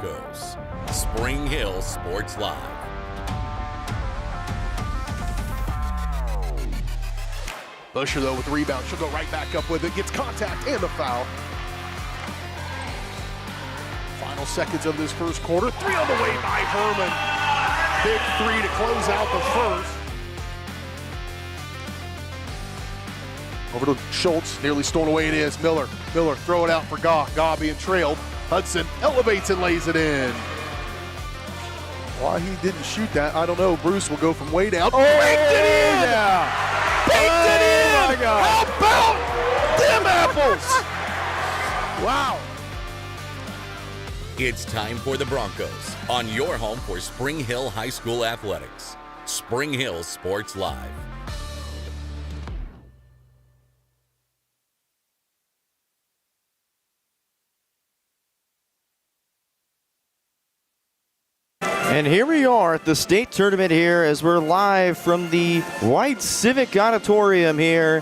Broncos. Spring Hill Sports Live. Busher, though, with the rebound. She'll go right back up with it. Gets contact and the foul. Final seconds of this first quarter. Three on the way by Herman. Big three to close out the first. Over to Schultz. Nearly stolen away it is. Miller throw it out for Gaw. Gaw being trailed. Hudson elevates and lays it in. Why he didn't shoot that, I don't know. Bruce will go from way down. Oh, baked it in! Yeah. Baked it in! My God. How about them apples? Wow. It's time for the Broncos on your home for Spring Hill High School athletics. Spring Hill Sports Live. And here we are at the state tournament here as we're live from the White Civic Auditorium here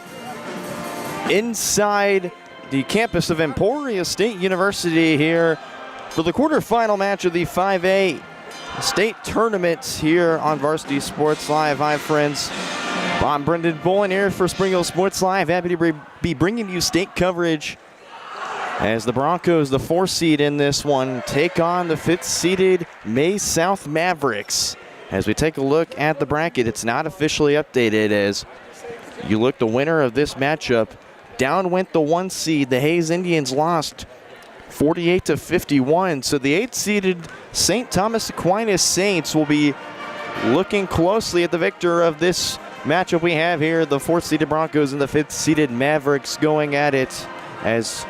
inside the campus of Emporia State University here for the quarterfinal match of the 5A state tournament here on Varsity Sports Live. Hi, friends. I'm Brendan Bowen here for Spring Hill Sports Live. Happy to be bringing you state coverage as the Broncos, the 4th seed in this one, take on the 5th-seeded Maize South Mavericks. As we take a look at the bracket, it's not officially updated as you look the winner of this matchup. Down went the 1 seed. The Hayes Indians lost 48-51. So the 8th-seeded St. Thomas Aquinas Saints will be looking closely at the victor of this matchup we have here. The 4th-seeded Broncos and the 5th-seeded Mavericks going at it as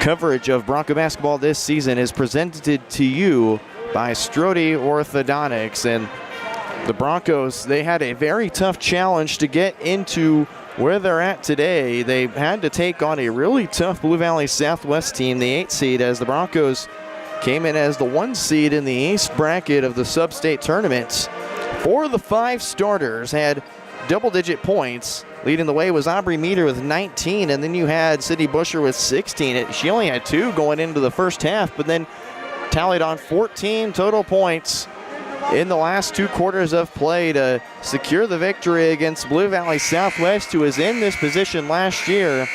coverage of Bronco basketball this season is presented to you by Strode Orthodontics. And the Broncos, they had a very tough challenge to get into where they're at today. They had to take on a really tough Blue Valley Southwest team, the 8th seed, as the Broncos came in as the 1 seed in the East bracket of the sub-state tournament. 4 of the 5 starters had double-digit points. Leading the way was Aubrey Meter with 19, and then you had Sydney Busher with 16. She only had 2 going into the first half, but then tallied on 14 total points in the last 2 quarters of play to secure the victory against Blue Valley Southwest, who was in this position last year.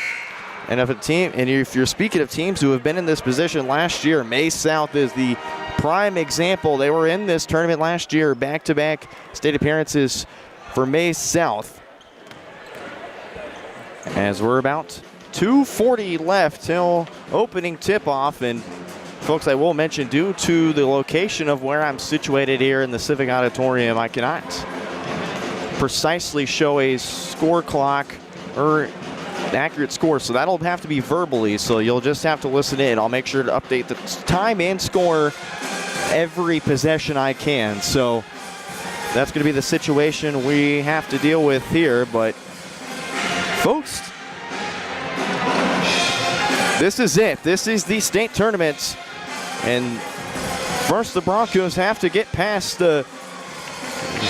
And if you're speaking of teams who have been in this position last year, Maize South is the prime example. They were in this tournament last year, back-to-back state appearances for Maize South. As we're about 2:40 left till opening tip-off. And folks, I will mention, due to the location of where I'm situated here in the Civic Auditorium, I cannot precisely show a score clock or an accurate score, so that'll have to be verbally, so you'll just have to listen in. I'll make sure to update the time and score every possession I can. So that's going to be the situation we have to deal with here. But folks, this is it. This is the state tournament. And first, the Broncos have to get past the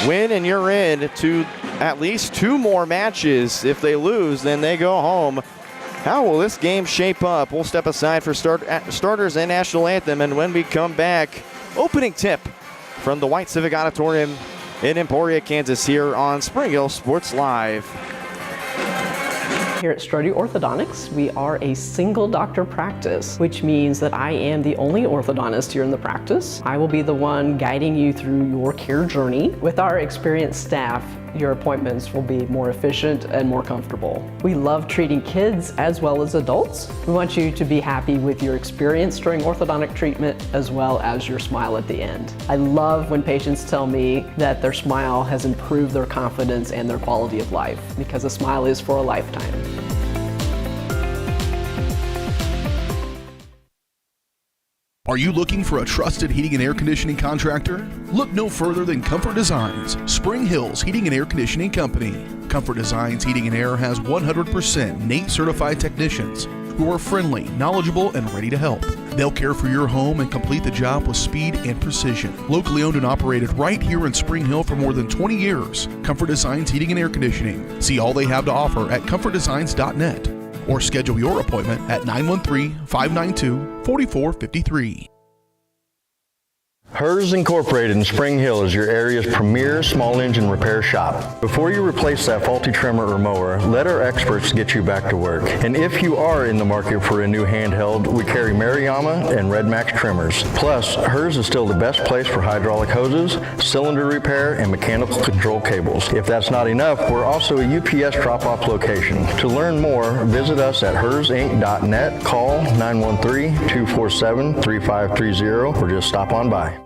win and you're in to at least 2 more matches. If they lose, then they go home. How will this game shape up? We'll step aside for starters and national anthem. And when we come back, opening tip from the White Civic Auditorium in Emporia, Kansas, here on Spring Hill Sports Live. Here at Strode Orthodontics, we are a single doctor practice, which means that I am the only orthodontist here in the practice. I will be the one guiding you through your care journey. With our experienced staff, your appointments will be more efficient and more comfortable. We love treating kids as well as adults. We want you to be happy with your experience during orthodontic treatment as well as your smile at the end. I love when patients tell me that their smile has improved their confidence and their quality of life, because a smile is for a lifetime. Are you looking for a trusted heating and air conditioning contractor? Look no further than Comfort Designs, Spring Hill's heating and air conditioning company. Comfort Designs Heating and Air has 100% NATE certified technicians who are friendly, knowledgeable, and ready to help. They'll care for your home and complete the job with speed and precision. Locally owned and operated right here in Spring Hill for more than 20 years, Comfort Designs Heating and Air Conditioning. See all they have to offer at comfortdesigns.net. or schedule your appointment at 913-592-4453. Hers Incorporated in Spring Hill is your area's premier small engine repair shop. Before you replace that faulty trimmer or mower, let our experts get you back to work. And if you are in the market for a new handheld, we carry Maruyama and Red Max trimmers. Plus, Hers is still the best place for hydraulic hoses, cylinder repair, and mechanical control cables. If that's not enough, we're also a UPS drop-off location. To learn more, visit us at hersinc.net, call 913-247-3530, or just stop on by.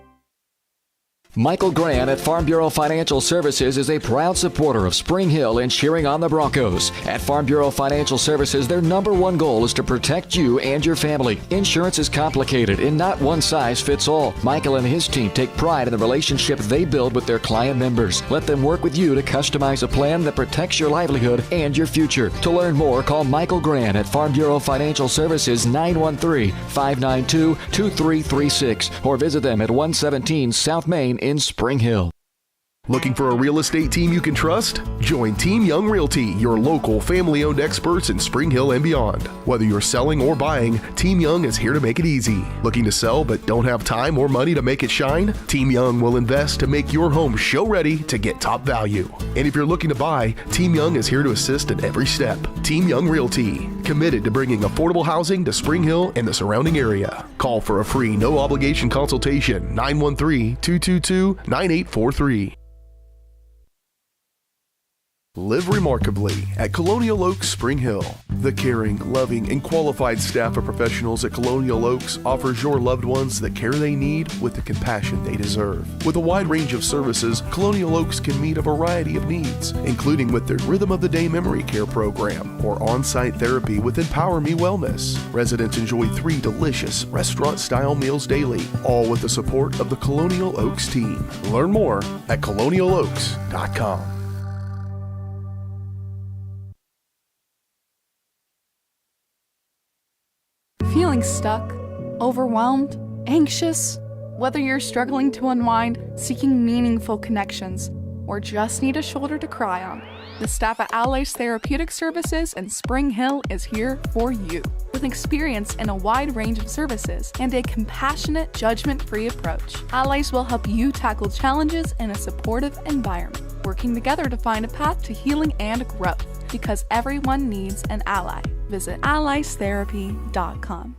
Michael Grant at Farm Bureau Financial Services is a proud supporter of Spring Hill and cheering on the Broncos. At Farm Bureau Financial Services, their number one goal is to protect you and your family. Insurance is complicated and not one size fits all. Michael and his team take pride in the relationship they build with their client members. Let them work with you to customize a plan that protects your livelihood and your future. To learn more, call Michael Grant at Farm Bureau Financial Services 913-592-2336 or visit them at 117 South Main in Spring Hill. Looking for a real estate team you can trust? Join Team Young Realty, your local family-owned experts in Spring Hill and beyond. Whether you're selling or buying, Team Young is here to make it easy. Looking to sell but don't have time or money to make it shine? Team Young will invest to make your home show-ready to get top value. And if you're looking to buy, Team Young is here to assist in every step. Team Young Realty, committed to bringing affordable housing to Spring Hill and the surrounding area. Call for a free, no-obligation consultation, 913-222-9843. Live remarkably at Colonial Oaks Spring Hill. The caring, loving, and qualified staff of professionals at Colonial Oaks offers your loved ones the care they need with the compassion they deserve. With a wide range of services, Colonial Oaks can meet a variety of needs, including with their Rhythm of the Day Memory Care program or on-site therapy with Empower Me Wellness. Residents enjoy 3 delicious restaurant-style meals daily, all with the support of the Colonial Oaks team. Learn more at colonialoaks.com. Feeling stuck, overwhelmed, anxious? Whether you're struggling to unwind, seeking meaningful connections, or just need a shoulder to cry on, the staff at Allies Therapeutic Services in Spring Hill is here for you. With experience in a wide range of services and a compassionate, judgment-free approach, Allies will help you tackle challenges in a supportive environment, working together to find a path to healing and growth, because everyone needs an ally. Visit alliestherapy.com.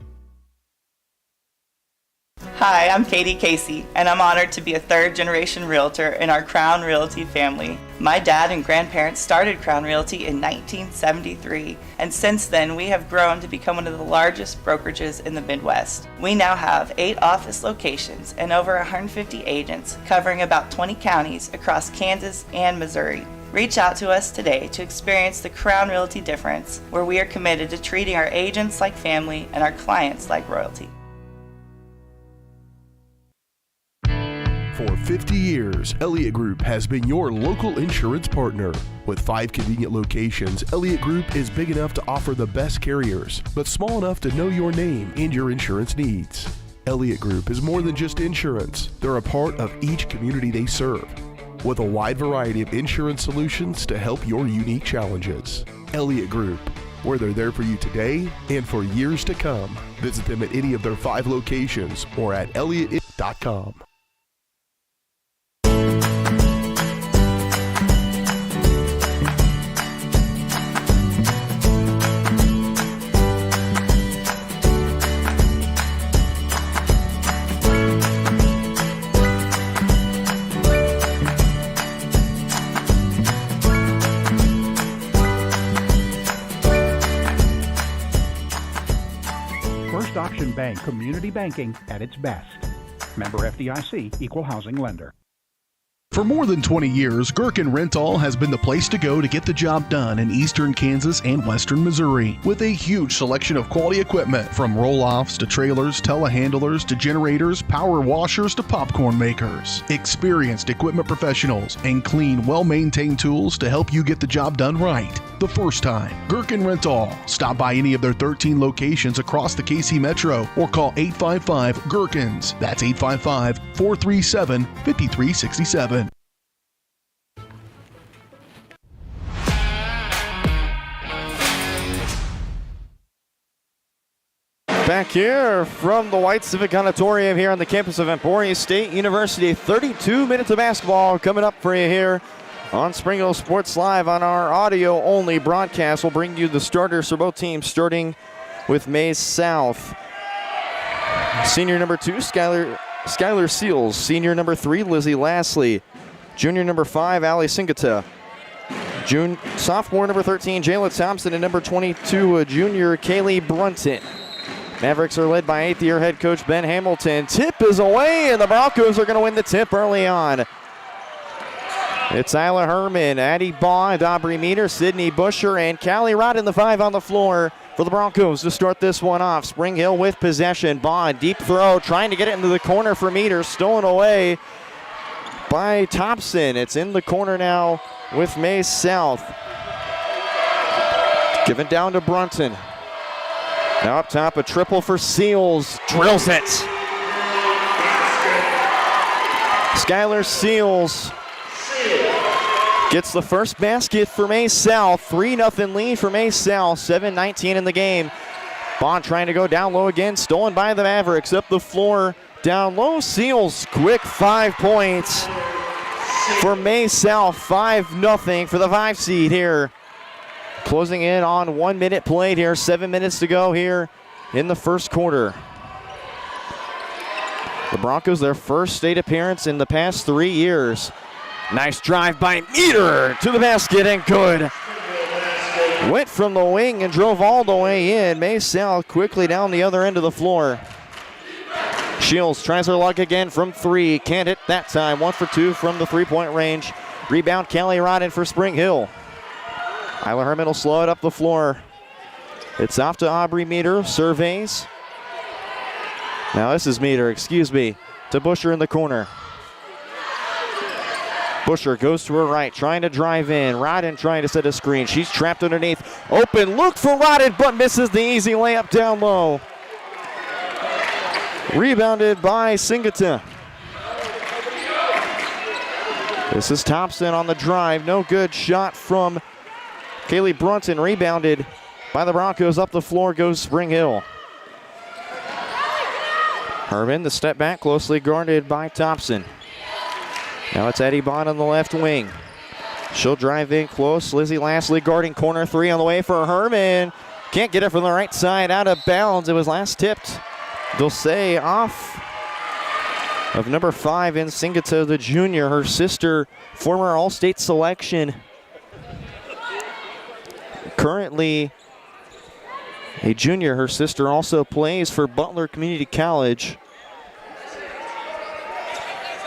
Hi, I'm Katie Casey, and I'm honored to be a third-generation realtor in our Crown Realty family. My dad and grandparents started Crown Realty in 1973, and since then we have grown to become one of the largest brokerages in the Midwest. We now have 8 office locations and over 150 agents covering about 20 counties across Kansas and Missouri. Reach out to us today to experience the Crown Realty difference, where we are committed to treating our agents like family and our clients like royalty. For 50 years, Elliott Group has been your local insurance partner. With 5 convenient locations, Elliott Group is big enough to offer the best carriers, but small enough to know your name and your insurance needs. Elliott Group is more than just insurance. They're a part of each community they serve, with a wide variety of insurance solutions to help your unique challenges. Elliott Group, where they're there for you today and for years to come. Visit them at any of their 5 locations or at elliott.com. Option Bank, community banking at its best. Member FDIC, equal housing lender. For more than 20 years, Gherkin Rental has been the place to go to get the job done in eastern Kansas and western Missouri. With a huge selection of quality equipment, from roll-offs to trailers, telehandlers to generators, power washers to popcorn makers. Experienced equipment professionals and clean, well-maintained tools to help you get the job done right the first time. Gherkin Rental. Stop by any of their 13 locations across the KC Metro or call 855-GHERKINS. That's 855-437-5367. Back here from the White Civic Auditorium here on the campus of Emporia State University. 32 minutes of basketball coming up for you here on Spring Hill Sports Live. On our audio-only broadcast, we'll bring you the starters for both teams, starting with Maize South. Senior number 2, Skylar Seals. Senior number 3, Lizzie Lastly. Junior number 5, Allie Singata. Sophomore number 13, Jayla Thompson, and number 22, junior Kaylee Brunton. Mavericks are led by 8th-year head coach Ben Hamilton. Tip is away, and the Broncos are going to win the tip early on. It's Isla Herman, Addie Bond, Aubrey Meter, Sydney Busher, and Callie Rodden, the 5 on the floor for the Broncos to start this one off. Spring Hill with possession. Bond, deep throw, trying to get it into the corner for Meter, stolen away by Thompson. It's in the corner now with Maize South. Given down to Brunton. Now up top, a triple for Seals. Drills it. Skylar Seals gets the first basket for Maize South. 3-0 lead for Maize South. 7:19 in the game. Bond trying to go down low again. Stolen by the Mavericks. Up the floor, down low. Seals, quick 5 points for Maize South. 5-0 for the 5 seed here. Closing in on 1 minute played here. 7 minutes to go here in the first quarter. The Broncos, their first state appearance in the past 3 years. Nice drive by Meter to the basket and good. Went from the wing and drove all the way in. Maize South quickly down the other end of the floor. Shields tries her luck again from 3. Can't hit that time. 1 for 2 from the 3-point range. Rebound, Callie Rodden for Spring Hill. Isla Herman will slow it up the floor. It's off to Aubrey Meter. Surveys. Now this is Meter, to Busher in the corner. Busher goes to her right, trying to drive in. Rodden trying to set a screen. She's trapped underneath. Open look for Rodden, but misses the easy layup down low. Rebounded by Singata. This is Thompson on the drive. No good shot from Kaylee Brunton. Rebounded by the Broncos. Up the floor goes Spring Hill. Herman, the step back, closely guarded by Thompson. Now it's Eddie Bond on the left wing. She'll drive in close. Lizzie Lastly guarding corner 3 on the way for Herman. Can't get it from the right side, out of bounds. It was last tipped. They'll say off of number 5 in Singata, the junior. Her sister, former All-State selection. Currently a junior. Her sister also plays for Butler Community College.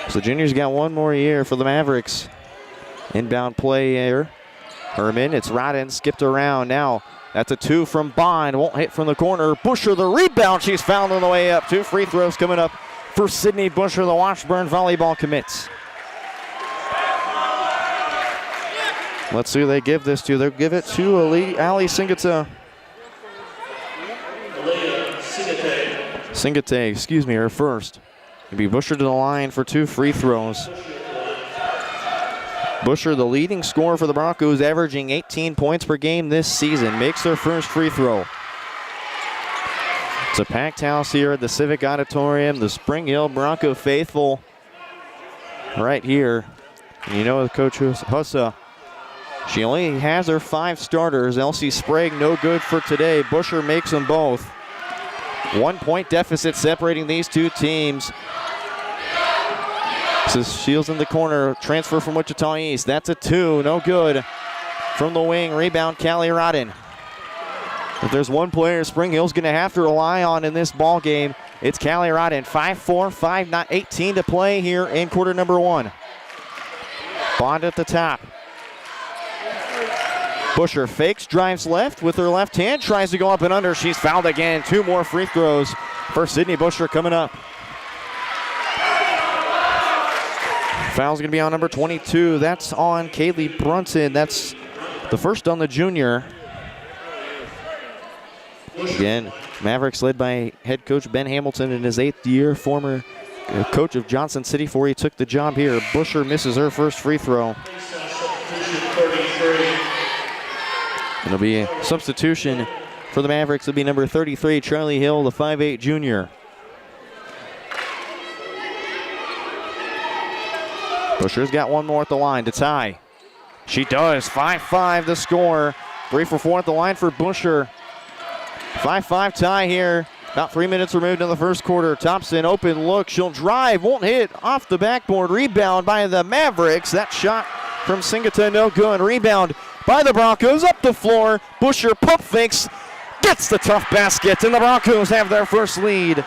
So junior's got 1 more year for the Mavericks. Inbound play here. Herman, it's Rodden, skipped around. Now that's a 2 from Bond. Won't hit from the corner. Busher the rebound. She's fouled on the way up. 2 free throws coming up for Sydney Busher, the Washburn volleyball commits. Let's see who they give this to. They'll give it to Allie Singata. Singate, her first. It'll be Busher to the line for 2 free throws. Busher, the leading scorer for the Broncos, averaging 18 points per game this season, makes their first free throw. It's a packed house here at the Civic Auditorium. The Spring Hill Bronco faithful right here. And you know, Coach Hussa, she only has her 5 starters. Elsie Sprague no good for today. Busher makes them both. 1-point deficit separating these 2 teams. This is Shields in the corner. Transfer from Wichita East. That's a 2. No good. From the wing, rebound, Callie Rodden. If there's one player Spring Hill's going to have to rely on in this ball game, it's Callie Rodden. 5'4", 5'18" to play here in quarter number 1. Bond at the top. Busher fakes, drives left with her left hand, tries to go up and under. She's fouled again. 2 more free throws for Sydney Busher coming up. Foul's going to be on number 22. That's on Kaylee Brunson. That's the first on the junior. Again, Mavericks led by head coach Ben Hamilton in his 8th year, former coach of Johnson City before he took the job here. Busher misses her first free throw. It'll be a substitution For the Mavericks, it'll be number 33, Charlie Hill, the 5'8 junior. Busher's got one more at the line to tie. She does. 5-5 the score. 3 for 4 at the line for Busher. 5-5 tie here. About 3 minutes removed in the first quarter. Thompson, open look. She'll drive. Won't hit. Off the backboard. Rebound by the Mavericks. That shot from Singata, no good. Rebound by the Broncos. Up the floor. Busher pump fakes. Gets the tough basket. And the Broncos have their first lead.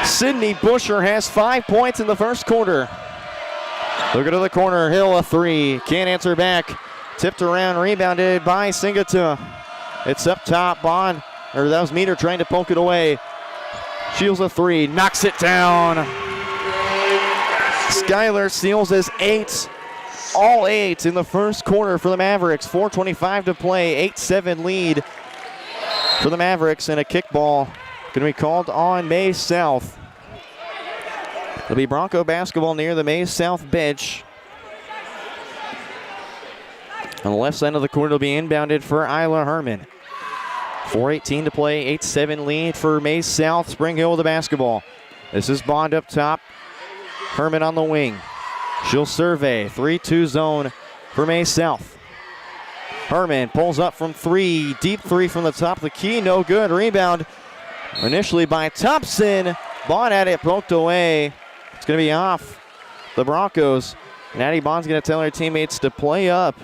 Sydney Busher has 5 points in the first quarter. Look to the corner. Hill a three. Can't answer back. Tipped around. Rebounded by Singata. It's up top. Bond. Or that was Meter trying to poke it away. Shields a three. Knocks it down. Skylar Seals has 8. All 8 in the first quarter for the Mavericks. 4:25 to play. 8-7 lead for the Mavericks. And a kickball going to be called on Maize South. It'll be Bronco basketball near the Maize South bench. On the left side of the court, it'll be inbounded for Isla Herman. 4:18 to play, 8-7 lead for Maize South. Spring Hill with the basketball. This is Bond up top. Herman on the wing. She'll survey. 3-2 zone for Maize South. Herman pulls up from 3. Deep 3 from the top of the key. No good. Rebound initially by Thompson. Bond had it poked away. It's going to be off the Broncos. And Addie Bond's going to tell her teammates to play up.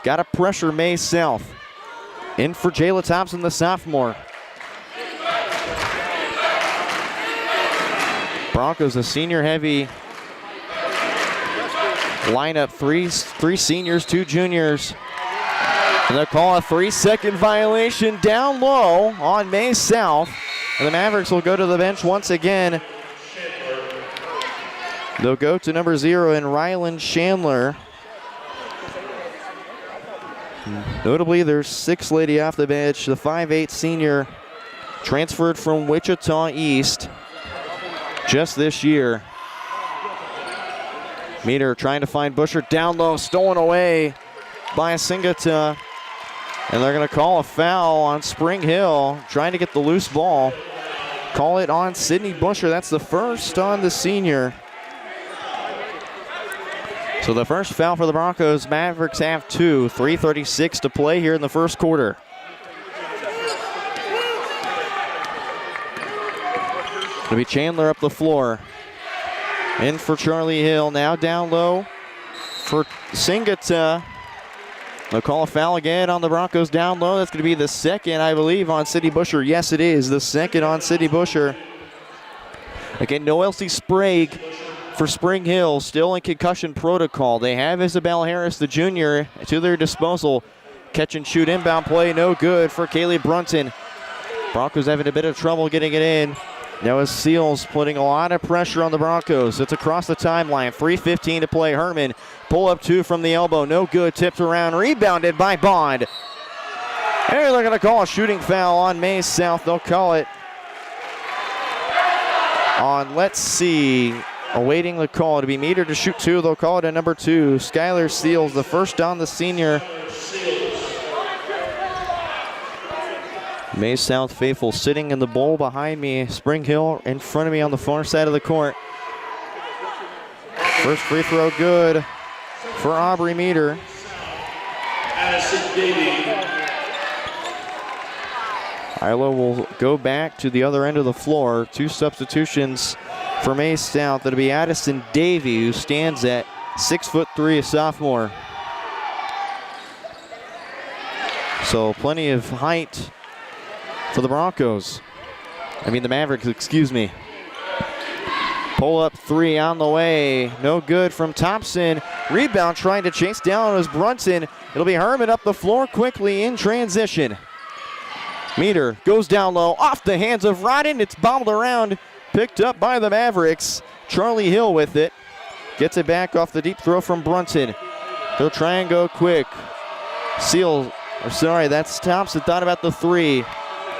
Got to pressure Maize South. In for Jayla Thompson, the sophomore. Broncos, a senior-heavy lineup. Three seniors, 2 juniors. And they'll call a 3-second violation down low on Maize South. And the Mavericks will go to the bench once again. They'll go to number 0 in Ryland Chandler. Notably, there's 6 lady off the bench. The 5'8 senior transferred from Wichita East just this year. Meter trying to find Busher down low, stolen away by Singata. And they're going to call a foul on Spring Hill, trying to get the loose ball. Call it on Sydney Busher. That's the first on the senior. So the first foul for the Broncos. Mavericks have 2. 3:36 to play here in the first quarter. It'll be Chandler up the floor. In for Charlie Hill. Now down low for Singata. They'll call a foul again on the Broncos down low. That's going to be the second, I believe, on Sydney Busher. Yes, it is. The second on Sydney Busher. Again, no Elsie Sprague for Spring Hill, still in concussion protocol. They have Isabel Harris, the junior, to their disposal. Catch and shoot inbound play, no good for Kaylee Brunton. Broncos having a bit of trouble getting it in. Noah Seals putting a lot of pressure on the Broncos. It's across the timeline. 3:15 to play. Herman pull up 2 from the elbow. No good. Tipped around. Rebounded by Bond. And they're going to call a shooting foul on Maize South. They'll call it on, let's see, awaiting the call to be Meter to shoot 2. They'll call it a number 2. Skylar Seals, the first on the senior. Maize South faithful sitting in the bowl behind me. Spring Hill in front of me on the far side of the court. First free throw good for Aubrey Meter. Isla will go back to the other end of the floor. 2 substitutions for Maize South. That'll be Addison Davey, who stands at 6'3", a sophomore. So plenty of height for the Broncos. The Mavericks, excuse me. Pull up 3 on the way. No good from Thompson. Rebound trying to chase down was Brunson. It'll be Herman up the floor quickly in transition. Meter goes down low off the hands of Rodden. It's bobbled around. Picked up by the Mavericks. Charlie Hill with it. Gets it back off the deep throw from Brunson. They'll try and go quick. That's Thompson. Thought about the 3.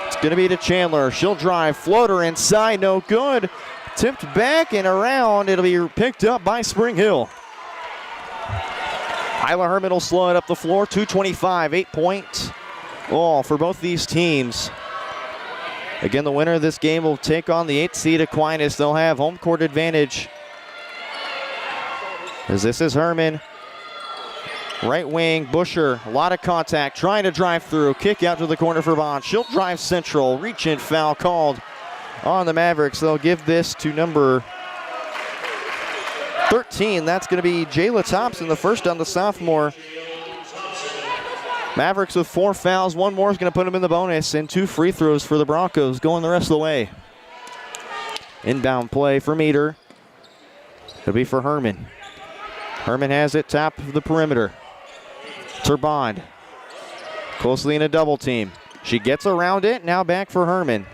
It's going to be to Chandler. She'll drive. Floater inside. No good. Tipped back and around. It'll be picked up by Spring Hill. Isla Herman will slow it up the floor. 2:25. 8-point all for both these teams. Again, the winner of this game will take on the 8th seed Aquinas. They'll have home court advantage. As this is Herman. Right wing, Busher, a lot of contact, trying to drive through. Kick out to the corner for Bond. She'll drive central. Reach-in foul called on the Mavericks. They'll give this to number 13. That's going to be Jayla Thompson, the first on the sophomore. Mavericks with 4 fouls. 1 more is going to put them in the bonus, and 2 free throws for the Broncos going the rest of the way. Inbound play for Meter. It'll be for Herman. Herman has it, top of the perimeter. Turbond closely in a double team. She gets around it, now back for Herman.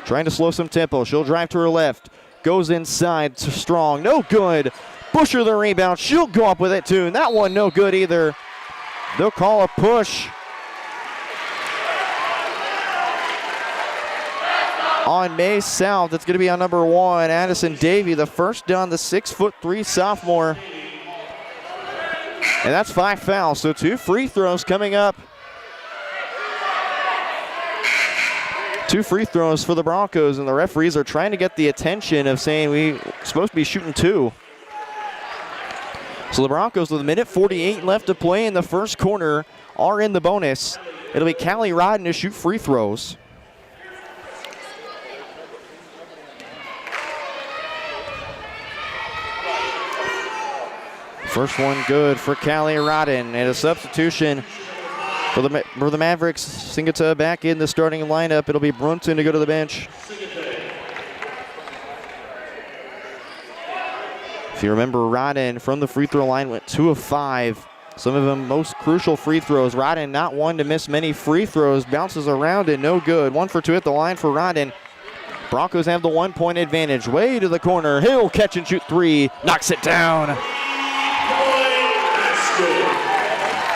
Trying to slow some tempo. She'll drive to her left. Goes inside to Strong. No good. Busher the rebound. She'll go up with it too. And that one no good either. They'll call a push on Maize South. It's going to be on number 1, Addison Davey, the first down, the 6'3" sophomore. And that's 5 fouls, so 2 free throws coming up. 2 free throws for the Broncos, and the referees are trying to get the attention of saying we're supposed to be shooting 2. So the Broncos with 1:48 left to play in the first quarter are in the bonus. It'll be Callie Rodden to shoot free throws. First one good for Callie Rodden, and a substitution for the Mavericks. Singata back in the starting lineup. It'll be Brunson to go to the bench. If you remember, Rodden from the free throw line went 2 of 5. Some of them most crucial free throws. Rodden not one to miss many free throws. Bounces around and no good. 1 for 2 at the line for Rodden. Broncos have the 1-point advantage. Way to the corner. Hill catch and shoot 3. Knocks it down.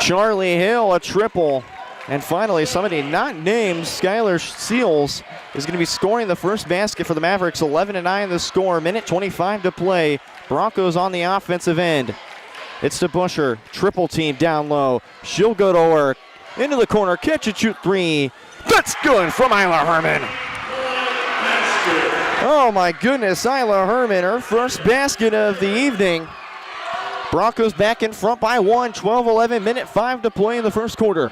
Charlie Hill, a triple. And finally, somebody not named, Skylar Seals, is going to be scoring the first basket for the Mavericks. 11-9 the score, 1:25 to play. Broncos on the offensive end. It's to Busher, triple team down low. She'll go to work. Into the corner, catch and shoot 3. That's good from Isla Herman. Oh my goodness, Isla Herman, her first basket of the evening. Broncos back in front by 1, 12-11, 1:05 to play in the first quarter.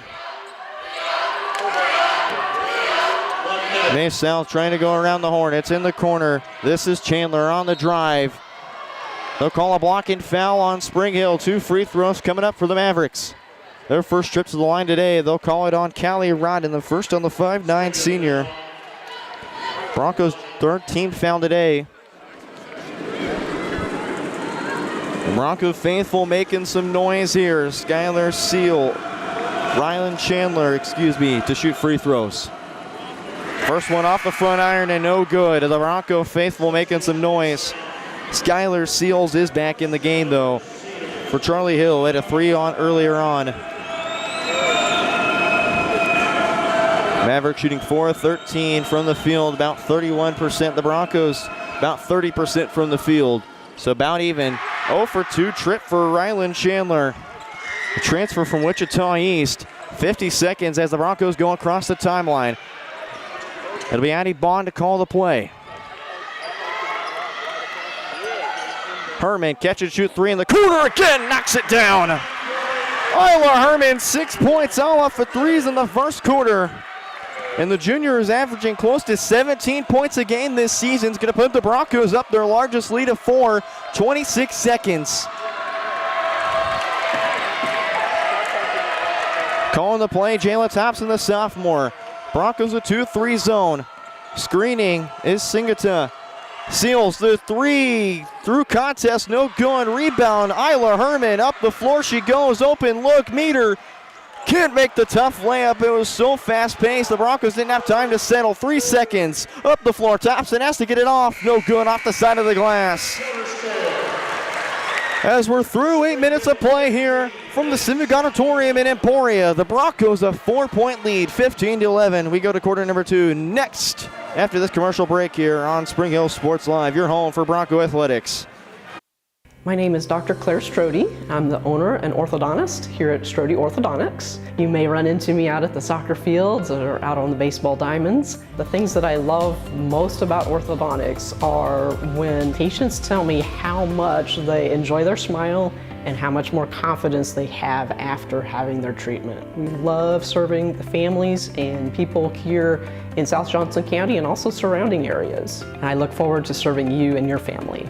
Maize South trying to go around the horn. It's in the corner. This is Chandler on the drive. They'll call a blocking foul on Spring Hill. 2 free throws coming up for the Mavericks. Their first trip to the line today. They'll call it on Callie Rodden, the first on the 5'9" senior. Broncos' 3rd team foul today. The Bronco faithful making some noise here. Skylar Seal, Rylan Chandler, to shoot free throws. First one off the front iron and no good. The Bronco faithful making some noise. Skylar Seals is back in the game though. For Charlie Hill, had a 3 on earlier on. Maverick shooting 4 of 13 from the field, about 31%. The Broncos about 30% from the field. So about even. 0 for 2 trip for Rylan Chandler. The transfer from Wichita East. 50 seconds as the Broncos go across the timeline. It'll be Addie Bond to call the play. Herman catch and shoot 3 in the corner again, knocks it down. Isla Herman 6 points all off for 3s in the first quarter. And the junior is averaging close to 17 points a game this season. It's going to put the Broncos up their largest lead of 4, 26 seconds. Calling the play, Jayla Thompson, the sophomore. Broncos a 2-3 zone. Screening is Singata. Seals the 3 through contest, no good. Rebound, Isla Herman up the floor. She goes, open look, Meter. Can't make the tough layup. It was so fast-paced. The Broncos didn't have time to settle. 3 seconds. Up the floor. Thompson has to get it off. No good. Off the side of the glass. As we're through 8 minutes of play here from the Civic Auditorium in Emporia, the Broncos a 4-point lead, 15-11. We go to quarter number 2 next after this commercial break here on Spring Hill Sports Live, your home for Bronco Athletics. My name is Dr. Claire Strode. I'm the owner and orthodontist here at Strode Orthodontics. You may run into me out at the soccer fields or out on the baseball diamonds. The things that I love most about orthodontics are when patients tell me how much they enjoy their smile and how much more confidence they have after having their treatment. We love serving the families and people here in South Johnson County and also surrounding areas. And I look forward to serving you and your family.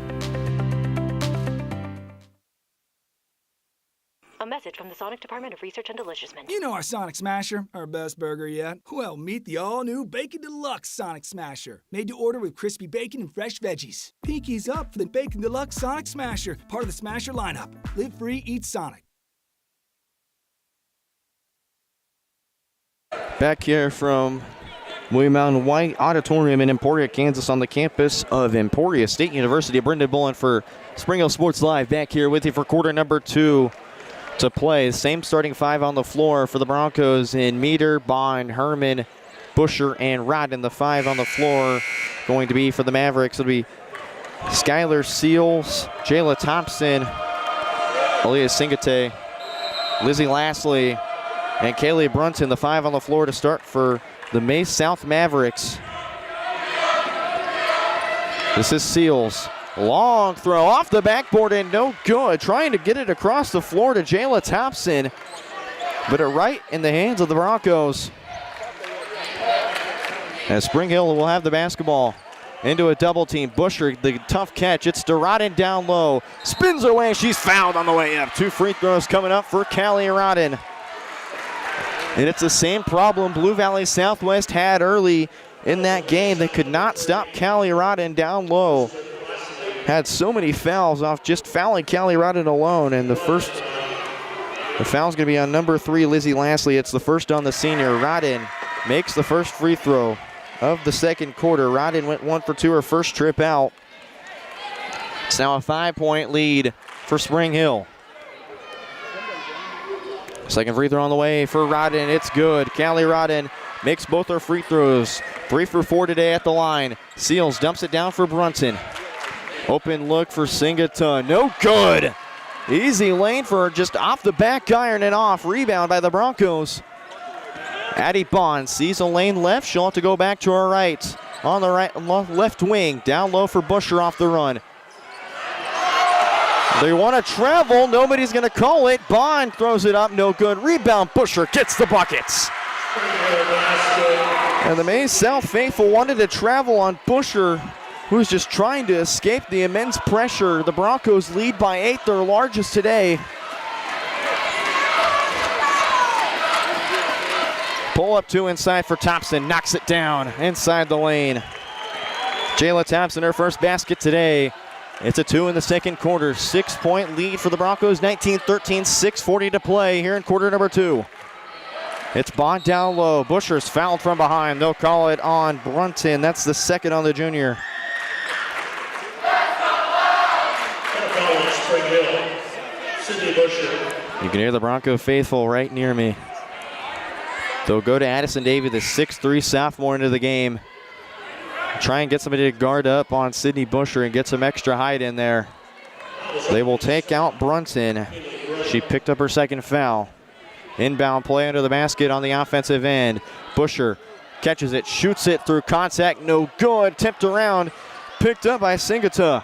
A message from the Sonic Department of Research and Deliciousness. You know our Sonic Smasher, our best burger yet. Well, meet the all-new Bacon Deluxe Sonic Smasher. Made to order with crispy bacon and fresh veggies. Pinkies up for the Bacon Deluxe Sonic Smasher, part of the Smasher lineup. Live free, eat Sonic. Back here from William Mountain White Auditorium in Emporia, Kansas, on the campus of Emporia State University. Brendan Bullen for Spring Hill Sports Live, back here with you for quarter number 2 to play. Same starting 5 on the floor for the Broncos in Meter, Bond, Herman, Busher, and Rodden. The 5 on the floor going to be for the Mavericks. It'll be Skylar Seals, Jayla Thompson, Aaliyah Singate, Lizzie Lastly, and Kaylee Brunson. The 5 on the floor to start for the Maize South Mavericks. This is Seals. Long throw off the backboard and no good. Trying to get it across the floor to Jayla Thompson, but it right in the hands of the Broncos. As Spring Hill will have the basketball into a double team. Busher, the tough catch. It's to Rodden down low. Spins her way. She's fouled on the way up. 2 free throws coming up for Callie Rodden. And it's the same problem Blue Valley Southwest had early in that game. They could not stop Callie Rodden down low. Had so many fouls off just fouling Callie Rodden alone. And the foul's going to be on number 3, Lizzie Lastly. It's the first on the senior. Rodden makes the first free throw of the second quarter. Rodden went 1 for 2 her first trip out. It's now a 5-point lead for Spring Hill. Second free throw on the way for Rodden. It's good. Callie Rodden makes both her free throws. 3 for 4 today at the line. Seals dumps it down for Brunson. Open look for Singata. No good. Easy lane for her, just off the back iron and off. Rebound by the Broncos. Addie Bond sees a lane left. She'll have to go back to her right. On the left wing. Down low for Busher off the run. They want to travel. Nobody's going to call it. Bond throws it up. No good. Rebound. Busher gets the buckets. And the Maize South faithful wanted to travel on Busher, who's just trying to escape the immense pressure. The Broncos lead by 8, their largest today. Pull up 2 inside for Thompson, knocks it down inside the lane. Jayla Thompson, her first basket today. It's a 2 in the second quarter. 6-point lead for the Broncos, 19-13, 6:40 to play here in quarter number 2. It's Bond down low. Busher's fouled from behind. They'll call it on Brunson. That's the second on the junior. You can hear the Bronco faithful right near me. They'll go to Addison Davey, the 6'3 sophomore, into the game. Try and get somebody to guard up on Sydney Busher and get some extra height in there. They will take out Brunson. She picked up her second foul. Inbound play under the basket on the offensive end. Busher catches it, shoots it through contact, no good. Tipped around, picked up by Singata.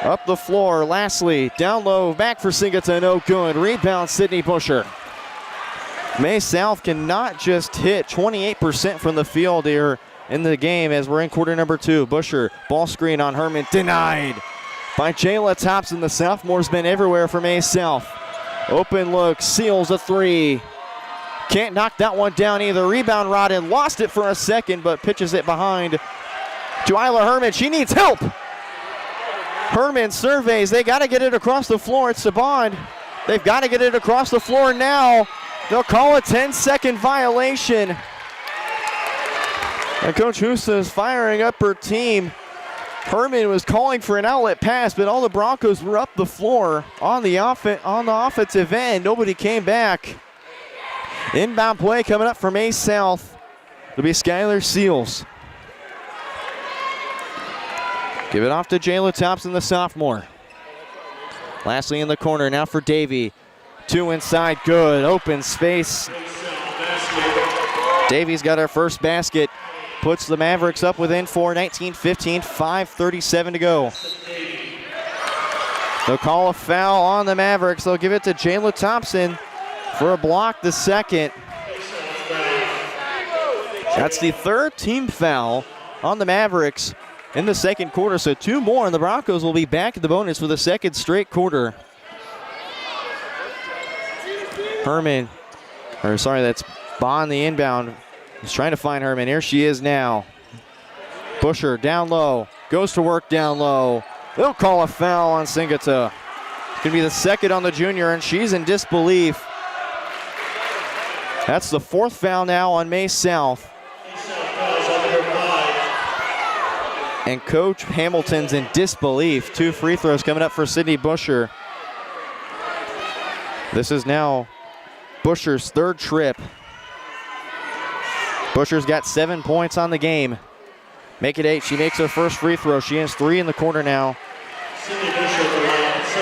Up the floor, Lastly, down low, back for Singata, no good. Rebound, Sydney Busher. Maize South cannot just hit 28% from the field here in the game as we're in quarter number 2. Busher, ball screen on Herman, denied by Jayla Thompson. The sophomore's been everywhere for Maize South. Open look, Seals a 3. Can't knock that one down either. Rebound, Rodden lost it for a second, but pitches it behind to Isla Herman. She needs help. Herman surveys. They got to get it across the floor. It's to Bond. They've got to get it across the floor now. They'll call a 10-second violation. And Coach Husa is firing up her team. Herman was calling for an outlet pass, but all the Broncos were up the floor on the offensive end. Nobody came back. Inbound play coming up from Maize South. It'll be Skylar Seals. Give it off to Jayla Thompson, the sophomore. Lastly in the corner, now for Davy. 2 inside, good, open space. Davy's got her first basket. Puts the Mavericks up within 4, 19-15, 5:37 to go. They'll call a foul on the Mavericks. They'll give it to Jayla Thompson for a block, the second. That's the third team foul on the Mavericks in the second quarter, so 2 more, and the Broncos will be back at the bonus for the second straight quarter. That's Bond, the inbound. He's trying to find Herman. Here she is now. Busher down low, goes to work down low. They'll call a foul on Singata. It's going to be the second on the junior, and she's in disbelief. That's the 4th foul now on Maize South. And Coach Hamilton's in disbelief. 2 free throws coming up for Sydney Busher. This is now Busher's 3rd trip. Busher's got 7 points on the game. Make it 8. She makes her first free throw. She has 3 in the corner now.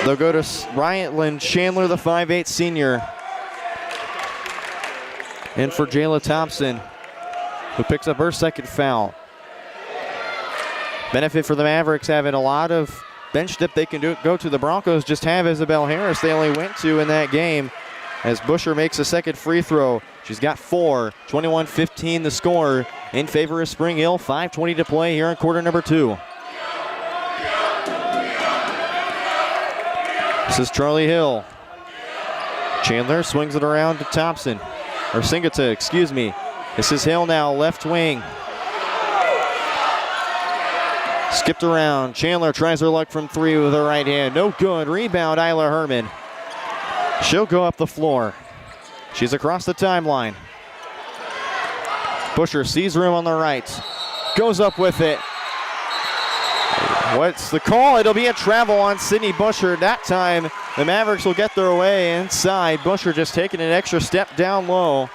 They'll go to Ryan Chandler, the 5'8 senior. And for Jayla Thompson, who picks up her second foul. Benefit for the Mavericks having a lot of bench depth they can go to. The Broncos just have Isabel Harris they only went to in that game, as Busher makes a second free throw. She's got 4, 21-15 the score in favor of Spring Hill. 5:20 to play here in quarter number 2. This is Charlie Hill. Chandler swings it around to Thompson, or Singata, excuse me. This is Hill now, left wing. Skipped around. Chandler tries her luck from 3 with her right hand. No good. Rebound, Isla Herman. She'll go up the floor. She's across the timeline. Busher sees room on the right. Goes up with it. What's the call? It'll be a travel on Sydney Busher. That time, the Mavericks will get their way inside. Busher just taking an extra step down low.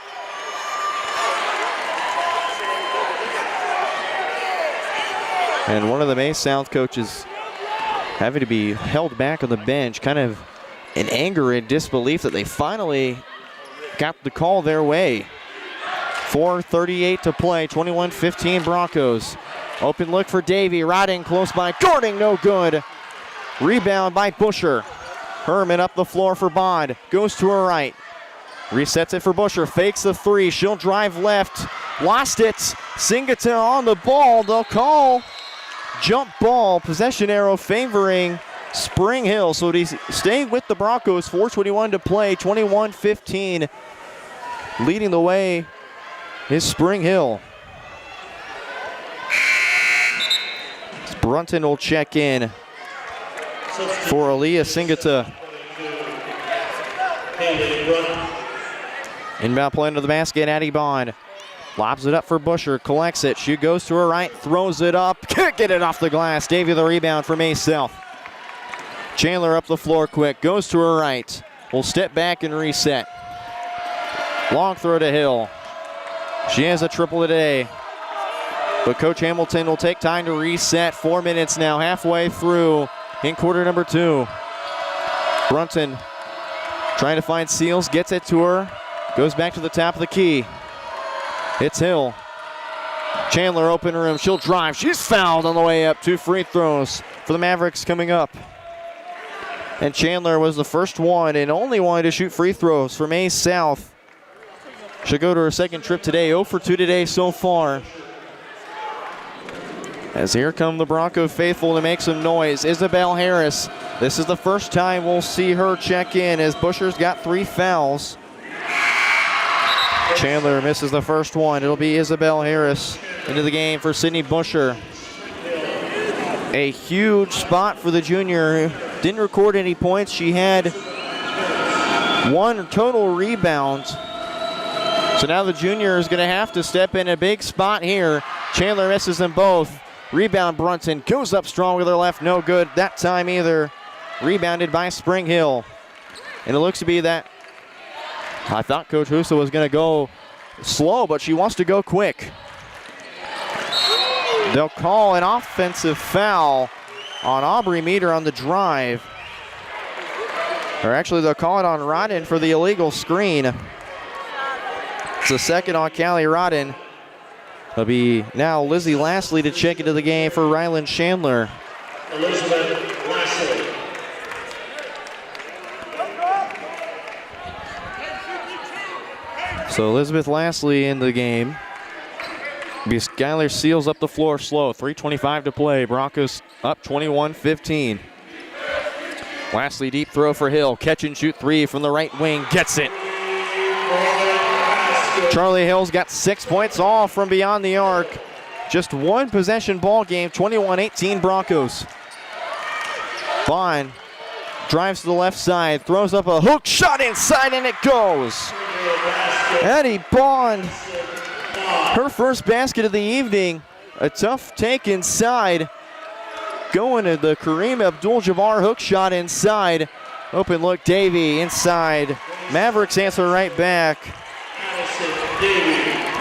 And one of the Maize South coaches having to be held back on the bench, kind of in anger and disbelief that they finally got the call their way. 4:38 to play, 21-15 Broncos. Open look for Davy, right in close by. Gording, no good. Rebound by Busher. Herman up the floor for Bond. Goes to her right. Resets it for Busher. Fakes the 3. She'll drive left. Lost it. Singata on the ball. They'll call jump ball. Possession arrow favoring Spring Hill. So to stay with the Broncos. 4:21 to play. 21-15. Leading the way is Spring Hill. Brunton will check in for Aaliyah Singata. Inbound play into the basket, Addie Bond. Lobs it up for Busher, collects it. She goes to her right, throws it up. Can't get it off the glass. Davy the rebound for Maize South. Chandler up the floor quick, goes to her right. Will step back and reset. Long throw to Hill. She has a triple today. But Coach Hamilton will take time to reset. 4 minutes now, halfway through in quarter number 2. Brunton trying to find Seals, gets it to her. Goes back to the top of the key. It's Hill. Chandler open room, she'll drive. She's fouled on the way up. 2 free throws for the Mavericks coming up. And Chandler was the first one and only one to shoot free throws for Maize South. She'll go to her second trip today. 0 for 2 today so far. As here come the Bronco faithful to make some noise. Isabel Harris. This is the first time we'll see her check in as Busher's got 3 fouls. Chandler misses the first one. It'll be Isabel Harris into the game for Sydney Busher. A huge spot for the junior. Didn't record any points. She had 1 total rebound. So now the junior is going to have to step in a big spot here. Chandler misses them both. Rebound Brunton goes up strong with her left, no good that time either. Rebounded by Spring Hill. And it looks to be that I thought Coach Huso was going to go slow, but she wants to go quick. They'll call an offensive foul on Aubrey Meter on the drive. Or actually, they'll call it on Rodden for the illegal screen. It's a second on Callie Rodden. It'll be now Lizzie Lastly to check into the game for Ryland Chandler. Elizabeth Lastly. So Elizabeth Lastly in the game. Skylar Seals up the floor slow. 3:25 to play. Broncos up 21-15. Lastly deep throw for Hill. Catch and shoot three from the right wing. Gets it. Charlie Hill's got 6 points all from beyond the arc. Just one possession ball game. 21-18 Broncos. Bond drives to the left side. Throws up a hook shot inside and it goes. Addie Bond. Her first basket of the evening. A tough take inside. Going to the Kareem Abdul-Jabbar hook shot inside. Open look, Davey inside. Mavericks answer right back.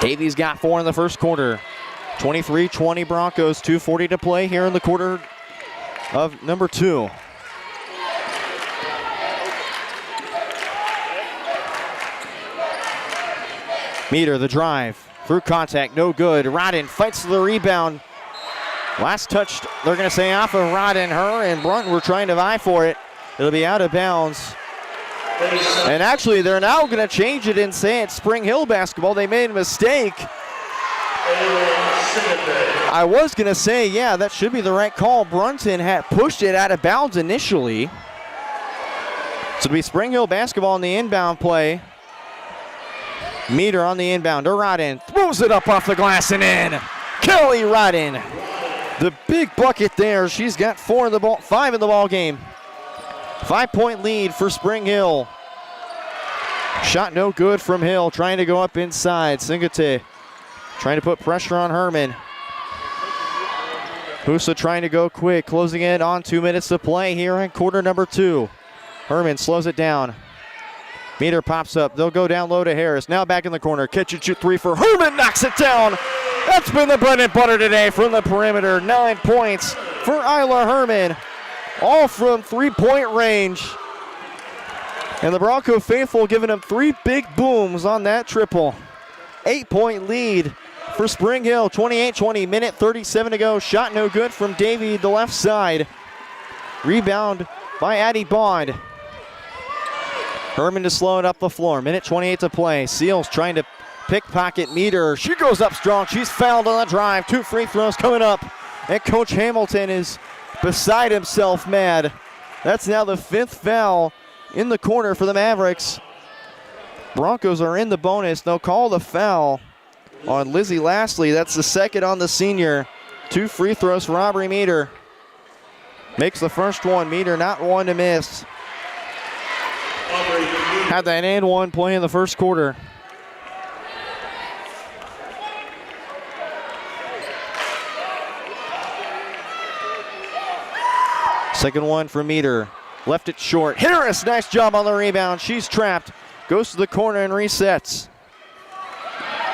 Davies got 4 in the first quarter. 23-20 Broncos, 2:40 to play here in the quarter of number 2. Meter, the drive. Through contact, no good. Rodden fights for the rebound. Last touch, they're going to say off of Rodden. Her and Brunton were trying to vie for it. It'll be out of bounds. And actually, they're now going to change it and say it's Spring Hill basketball. They made a mistake. I was going to say, yeah, that should be the right call. Brunton had pushed it out of bounds initially. So it'll be Spring Hill basketball in the inbound play. Meter on the inbound to Rodden. Throws it up off the glass and in. Kelly Rodden. The big bucket there. She's got 5 in the ball game. 5-point lead for Spring Hill. Shot no good from Hill. Trying to go up inside. Singate trying to put pressure on Herman. Husa trying to go quick. Closing in on 2 minutes to play here in quarter number 2. Herman slows it down. Meter pops up. They'll go down low to Harris. Now back in the corner. Catch and shoot three for Herman. Knocks it down. That's been the bread and butter today from the perimeter. 9 points for Isla Herman. All from 3-point range. And the Bronco faithful giving him 3 big booms on that triple. 8-point lead for Spring Hill. 28-20, minute 37 to go. Shot no good from Davey, the left side. Rebound by Addie Bond. Herman to slow it up the floor. Minute 28 to play. Seals trying to pickpocket Meter. She goes up strong. She's fouled on the drive. 2 free throws coming up. And Coach Hamilton is beside himself mad. That's now the 5th foul in the corner for the Mavericks. Broncos are in the bonus. They'll call the foul on Lizzie Lastly. That's the second on the senior. 2 free throws for Aubrey Meter. Makes the first one. Meter not one to miss. Had that and one play in the first quarter. Second one for Meter. Left it short. Harris, nice job on the rebound. She's trapped. Goes to the corner and resets.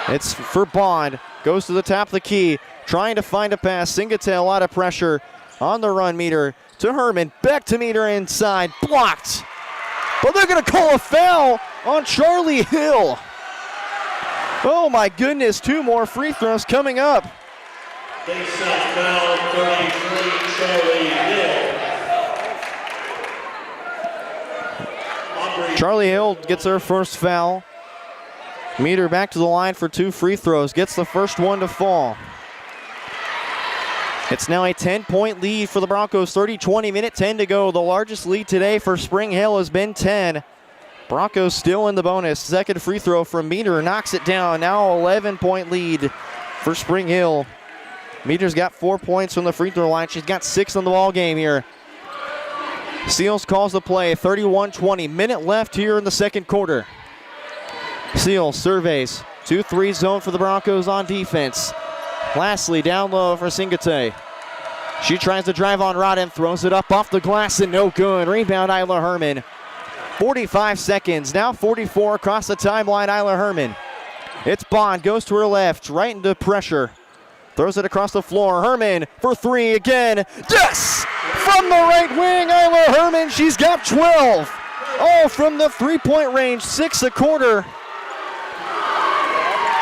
It's for Bond. Goes to the top of the key. Trying to find a pass. Singate, a lot of pressure on the run. Meter to Herman. Back to Meter inside. Blocked. But they're going to call a foul on Charlie Hill. Oh my goodness, 2 more free throws coming up. Face-off foul, 33, Charlie Hill. Charlie Hill gets her first foul. Meter back to the line for 2 free throws. Gets the first one to fall. It's now a 10-point lead for the Broncos. 30-20, minute 10 to go. The largest lead today for Spring Hill has been 10. Broncos still in the bonus. Second free throw from Meter knocks it down. Now 11-point lead for Spring Hill. Meter's got 4 points from the free throw line. She's got 6 in the ball game here. Seals calls the play. 31-20, minute left here in the second quarter. Seals surveys. 2-3 zone for the Broncos on defense. Lastly, down low for Singate. She tries to drive on Rodden, throws it up off the glass and no good. Rebound, Isla Herman. 45 seconds, now 44 across the timeline, Isla Herman. It's Bond, goes to her left, right into pressure. Throws it across the floor. Herman for 3 again. Yes! From the right wing, Isla Herman, she's got 12. Oh, from the three-point range, 6 a quarter.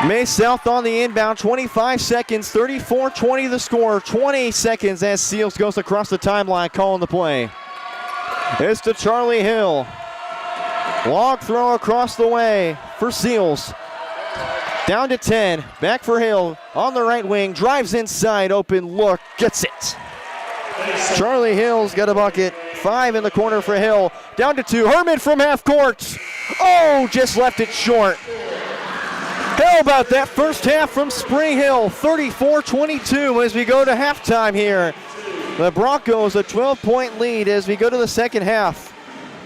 Maize South on the inbound, 25 seconds, 34-20 the score, 20 seconds as Seals goes across the timeline calling the play. It's to Charlie Hill. Long throw across the way for Seals. Down to 10, back for Hill on the right wing, drives inside, open look, gets it. Charlie Hill's got a bucket, 5 in the corner for Hill. Down to 2, Herman from half court. Oh, just left it short. How about that first half from Spring Hill, 34-22 as we go to halftime here. The Broncos a 12-point lead as we go to the second half.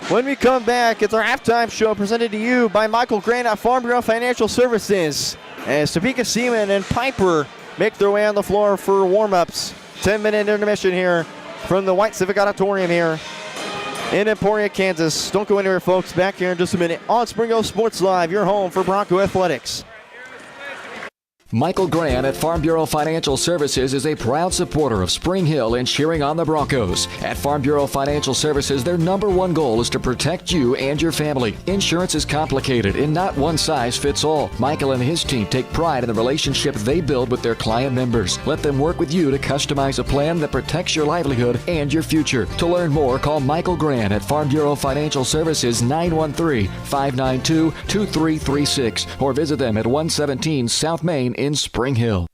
When we come back, it's our halftime show presented to you by Michael Grant at Farm Bureau Financial Services. As Topeka Seaman and Piper make their way on the floor for warm-ups. 10-minute intermission here from the White Civic Auditorium here in Emporia, Kansas. Don't go anywhere, folks. Back here in just a minute on Spring Hill Sports Live, your home for Bronco Athletics. Michael Grant at Farm Bureau Financial Services is a proud supporter of Spring Hill and cheering on the Broncos. At Farm Bureau Financial Services, their number one goal is to protect you and your family. Insurance is complicated and not one size fits all. Michael and his team take pride in the relationship they build with their client members. Let them work with you to customize a plan that protects your livelihood and your future. To learn more, call Michael Grant at Farm Bureau Financial Services 913-592-2336 or visit them at 117 South Main in Spring Hill.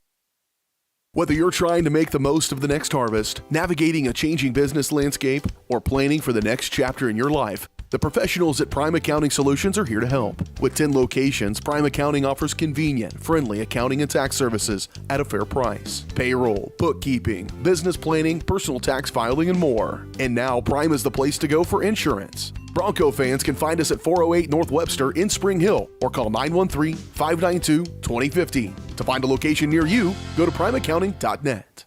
Whether you're trying to make the most of the next harvest, navigating a changing business landscape, or planning for the next chapter in your life, the professionals at Prime Accounting Solutions are here to help. With 10 locations, Prime Accounting offers convenient, friendly accounting and tax services at a fair price. Payroll, bookkeeping, business planning, personal tax filing, and more. And now Prime is the place to go for insurance. Bronco fans can find us at 408 North Webster in Spring Hill or call 913-592-2050. To find a location near you, go to primeaccounting.net.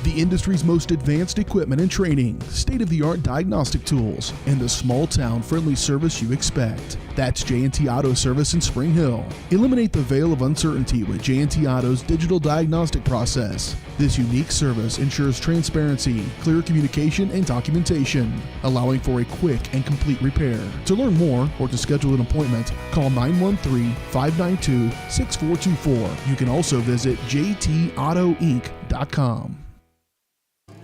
The industry's most advanced equipment and training, state-of-the-art diagnostic tools, and the small-town friendly service you expect. That's J&T Auto Service in Spring Hill. Eliminate the veil of uncertainty with J&T Auto's digital diagnostic process. This unique service ensures transparency, clear communication, and documentation, allowing for a quick and complete repair. To learn more or to schedule an appointment, call 913-592-6424. You can also visit jtautoinc.com.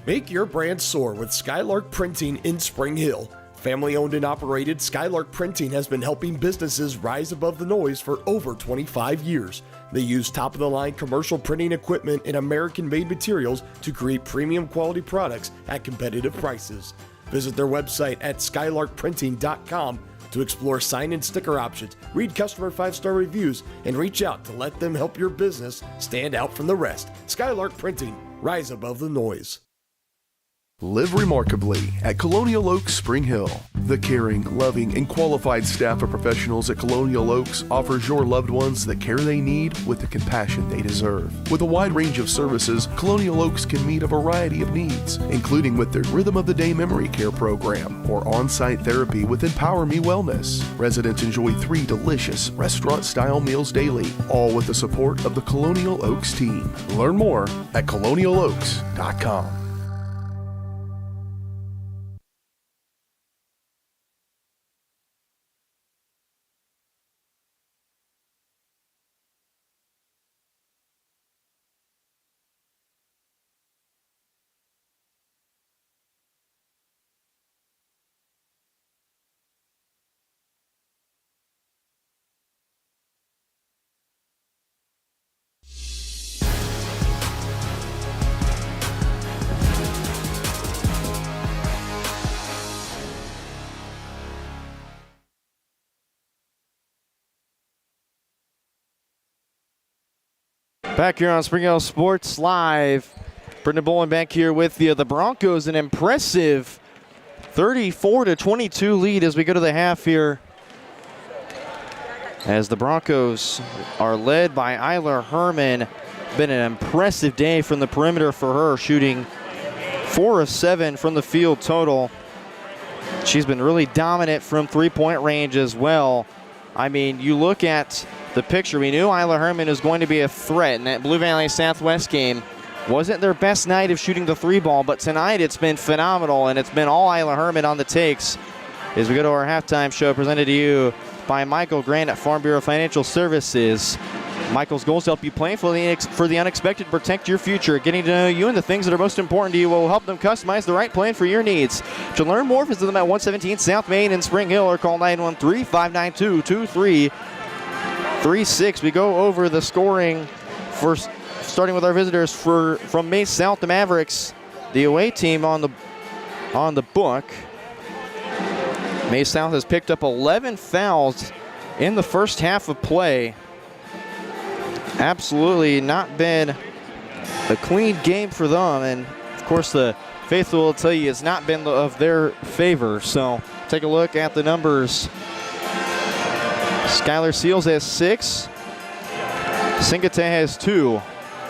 Make your brand soar with Skylark Printing in Spring Hill. Family owned and operated, Skylark Printing has been helping businesses rise above the noise for over 25 years. They use top-of-the-line commercial printing equipment and American-made materials to create premium quality products at competitive prices. Visit their website at skylarkprinting.com to explore sign and sticker options, read customer 5-star reviews, and reach out to let them help your business stand out from the rest. Skylark Printing, rise above the noise. Live remarkably at Colonial Oaks Spring Hill. The caring, loving, and qualified staff of professionals at Colonial Oaks offers your loved ones the care they need with the compassion they deserve. With a wide range of services, Colonial Oaks can meet a variety of needs, including with their Rhythm of the Day Memory Care program or on-site therapy with Empower Me Wellness. Residents enjoy 3 delicious restaurant-style meals daily, all with the support of the Colonial Oaks team. Learn more at colonialoaks.com. Back here on Spring Hill Sports Live, Brendan Bolin back here with you. The Broncos, an impressive 34-22 lead as we go to the half here. As the Broncos are led by Isla Herman. Been an impressive day from the perimeter for her, shooting 4 of 7 from the field total. She's been really dominant from three-point range as well. I mean, you look at the picture, we knew Isla Herman was going to be a threat in that Blue Valley Southwest game. Wasn't their best night of shooting the three ball, but tonight it's been phenomenal, and it's been all Isla Herman on the takes. As we go to our halftime show, presented to you by Michael Grant at Farm Bureau Financial Services. Michael's goals help you plan for the unexpected, protect your future. Getting to know you and the things that are most important to you will help them customize the right plan for your needs. To learn more, visit them at 117 South Main in Spring Hill or call 913-592-2336. We go over the scoring for starting with our visitors from Maize South, the Mavericks, the away team on the book. Maize South has picked up 11 fouls in the first half of play. Absolutely not been a clean game for them, and of course the faithful will tell you it's not been of their favor. So take a look at the numbers. Skylar Seals has 6. Singate has 2.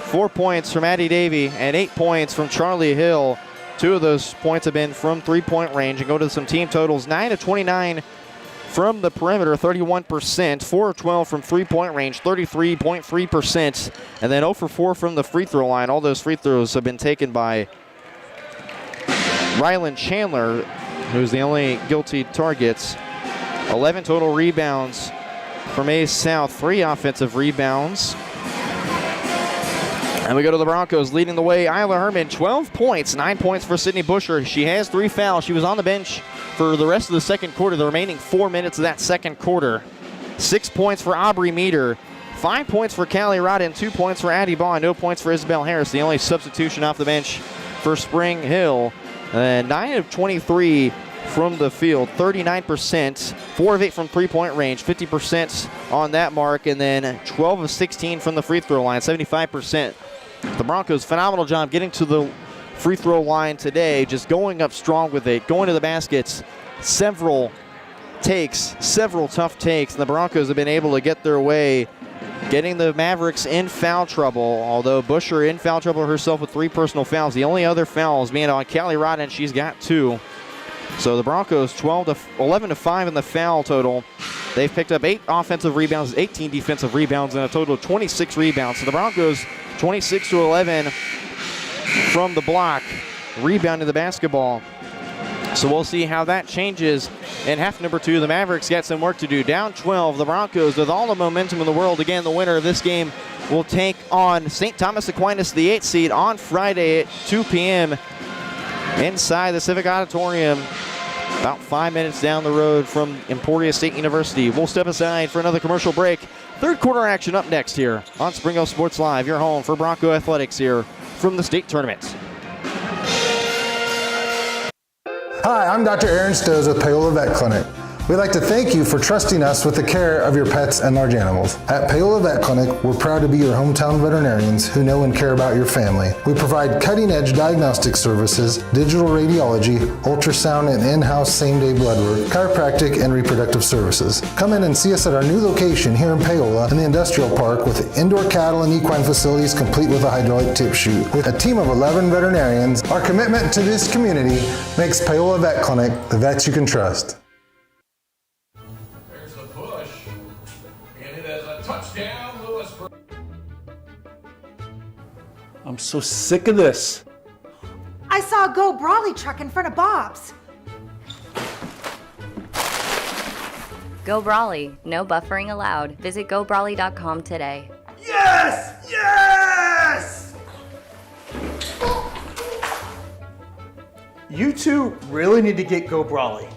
4 points from Addie Davey and 8 points from Charlie Hill. 2 of those points have been from three-point range. And go to some team totals. 9 of 29 from the perimeter, 31%. 4 of 12 from three-point range, 33.3%. And then 0 for 4 from the free throw line. All those free throws have been taken by Rylan Chandler, who's the only guilty targets. 11 total rebounds for Maize South, 3 offensive rebounds. And we go to the Broncos leading the way. Isla Herman, 12 points, 9 points for Sydney Busher. She has 3 fouls. She was on the bench for the rest of the second quarter, the remaining 4 minutes of that second quarter. 6 points for Aubrey Meter, 5 points for Callie Rodden, 2 points for Addie Bond, no points for Isabel Harris, the only substitution off the bench for Spring Hill. 9 of 23 from the field, 39%, 4 of 8 from three-point range, 50% on that mark, and then 12 of 16 from the free throw line, 75%. The Broncos, phenomenal job getting to the free throw line today, just going up strong with it, going to the baskets, several tough takes, and the Broncos have been able to get their way, getting the Mavericks in foul trouble, although Busher in foul trouble herself with 3 personal fouls. The only other fouls being on Callie Rodden, she's got 2. So the Broncos 11 to 5 in the foul total. They've picked up 8 offensive rebounds, 18 defensive rebounds, and a total of 26 rebounds. So the Broncos 26 to 11 from the block, rebounding the basketball. So we'll see how that changes in half number 2. The Mavericks got some work to do. Down 12, the Broncos with all the momentum in the world. Again, the winner of this game will take on St. Thomas Aquinas, the 8th seed, on Friday at 2 p.m. inside the Civic Auditorium, about 5 minutes down the road from Emporia State University. We'll step aside for another commercial break. Third quarter action up next here on Spring Hill Sports Live, your home for Bronco Athletics here from the state tournament. Hi, I'm Dr. Aaron Stoes with Paola Vet Clinic. We'd like to thank you for trusting us with the care of your pets and large animals. At Paola Vet Clinic, we're proud to be your hometown veterinarians who know and care about your family. We provide cutting-edge diagnostic services, digital radiology, ultrasound, and in-house same-day blood work, chiropractic, and reproductive services. Come in and see us at our new location here in Paola in the Industrial Park with indoor cattle and equine facilities complete with a hydraulic tip chute. With a team of 11 veterinarians, our commitment to this community makes Paola Vet Clinic the vets you can trust. I'm so sick of this. I saw a Go Brawley truck in front of Bob's. Go Brawley. No buffering allowed. Visit gobrawley.com today. Yes! Yes! You two really need to get Go Brawley.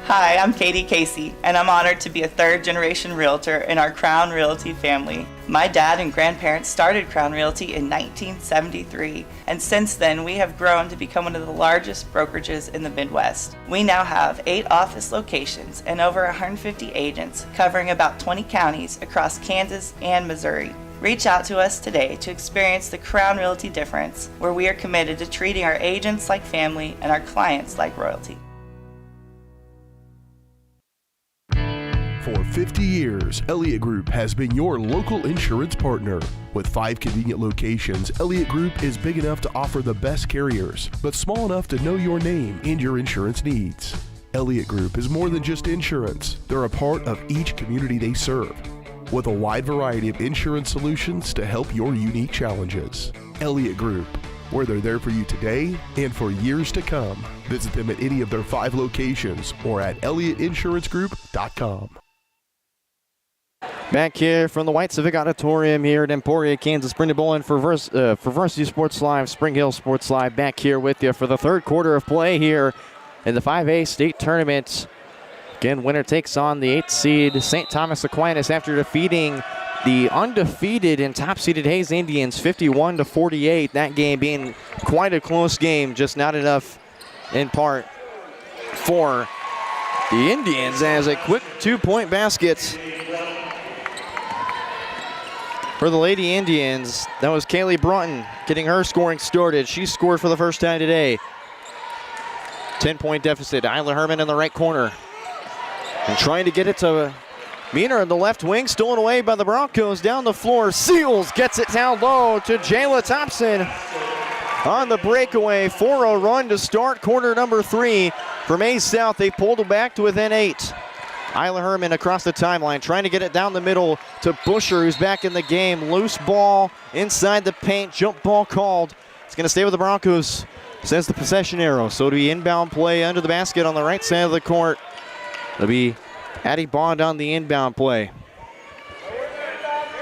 Hi, I'm Katie Casey, and I'm honored to be a third-generation realtor in our Crown Realty family. My dad and grandparents started Crown Realty in 1973, and since then we have grown to become one of the largest brokerages in the Midwest. We now have 8 office locations and over 150 agents covering about 20 counties across Kansas and Missouri. Reach out to us today to experience the Crown Realty difference, where we are committed to treating our agents like family and our clients like royalty. For 50 years, Elliott Group has been your local insurance partner. With 5 convenient locations, Elliott Group is big enough to offer the best carriers, but small enough to know your name and your insurance needs. Elliott Group is more than just insurance. They're a part of each community they serve, with a wide variety of insurance solutions to help your unique challenges. Elliott Group, where they're there for you today and for years to come. Visit them at any of their 5 locations or at ElliottInsuranceGroup.com. Back here from the White Civic Auditorium here at Emporia, Kansas. Brendan Bolin for Varsity Sports Live, Spring Hill Sports Live, back here with you for the third quarter of play here in the 5A state tournament. Again, winner takes on the 8th seed St. Thomas Aquinas after defeating the undefeated and top-seeded Hayes Indians 51-48. That game being quite a close game, just not enough in part for the Indians as a quick 2-point basket for the Lady Indians. That was Kaylee Brunton getting her scoring started. She scored for the first time today. 10-point deficit. Isla Herman in the right corner. And trying to get it to Meaner in the left wing. Stolen away by the Broncos down the floor. Seals gets it down low to Jayla Thompson on the breakaway. 4-0 run to start quarter number 3 for Maize South. They pulled it back to within 8. Isla Herman across the timeline, trying to get it down the middle to Busher, who's back in the game. Loose ball inside the paint, jump ball called. It's going to stay with the Broncos, says the possession arrow. So it'll be inbound play under the basket on the right side of the court. It'll be Addie Bond on the inbound play.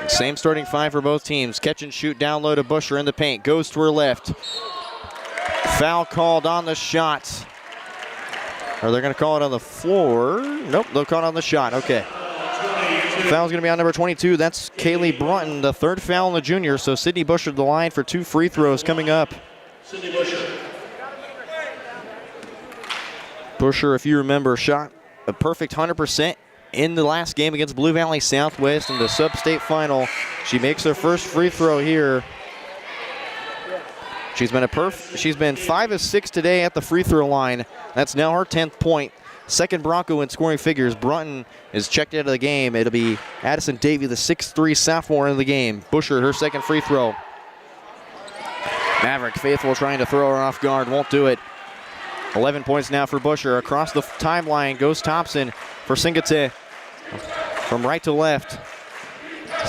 Same starting 5 for both teams. Catch and shoot down low to Busher in the paint. Goes to her left. Foul called on the shot. Or they're going to call it on the floor. Nope, they'll call it on the shot. Okay. Foul's going to be on number 22. That's Kaylee Brunton, the 3rd foul in the junior. So Sydney Busher to the line for 2 free throws coming up. Sydney Busher. Busher, if you remember, shot a perfect 100% in the last game against Blue Valley Southwest in the sub-state final. She makes her first free throw here. She's been 5 of 6 today at the free throw line. That's now her 10th point. Second Bronco in scoring figures. Brunton is checked out of the game. It'll be Addison Davey, the 6'3 sophomore in the game. Busher, her second free throw. Maverick Faithful trying to throw her off guard, won't do it. 11 points now for Busher. Across the timeline goes Thompson for Singate. From right to left.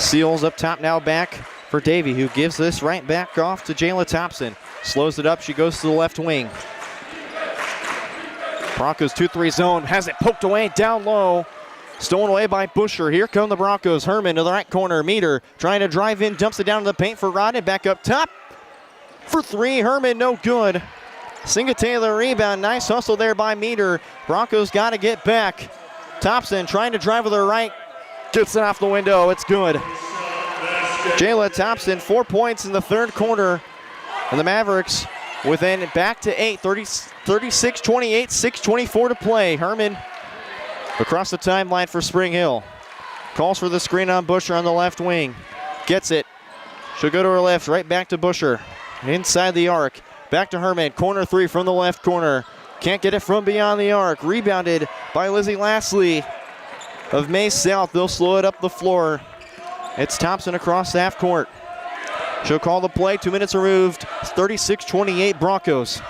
Seals up top now back for Davey, who gives this right back off to Jayla Thompson. Slows it up, she goes to the left wing. Broncos 2-3 zone, has it poked away down low. Stolen away by Busher. Here come the Broncos. Herman to the right corner. Meter trying to drive in, dumps it down to the paint for Rodden. Back up top for 3. Herman no good. Singate the rebound. Nice hustle there by Meter. Broncos got to get back. Thompson trying to drive with her right. Gets it off the window. It's good. Jayla Thompson, 4 points in the third quarter. And the Mavericks within back to 8, 36-28, 6:24 to play. Herman across the timeline for Spring Hill. Calls for the screen on Busher on the left wing. Gets it. She'll go to her left, right back to Busher. Inside the arc. Back to Herman. Corner 3 from the left corner. Can't get it from beyond the arc. Rebounded by Lizzie Lastly of Maize South. They'll slow it up the floor. It's Thompson across the half court. She'll call the play. 2 minutes removed. 36-28 Broncos.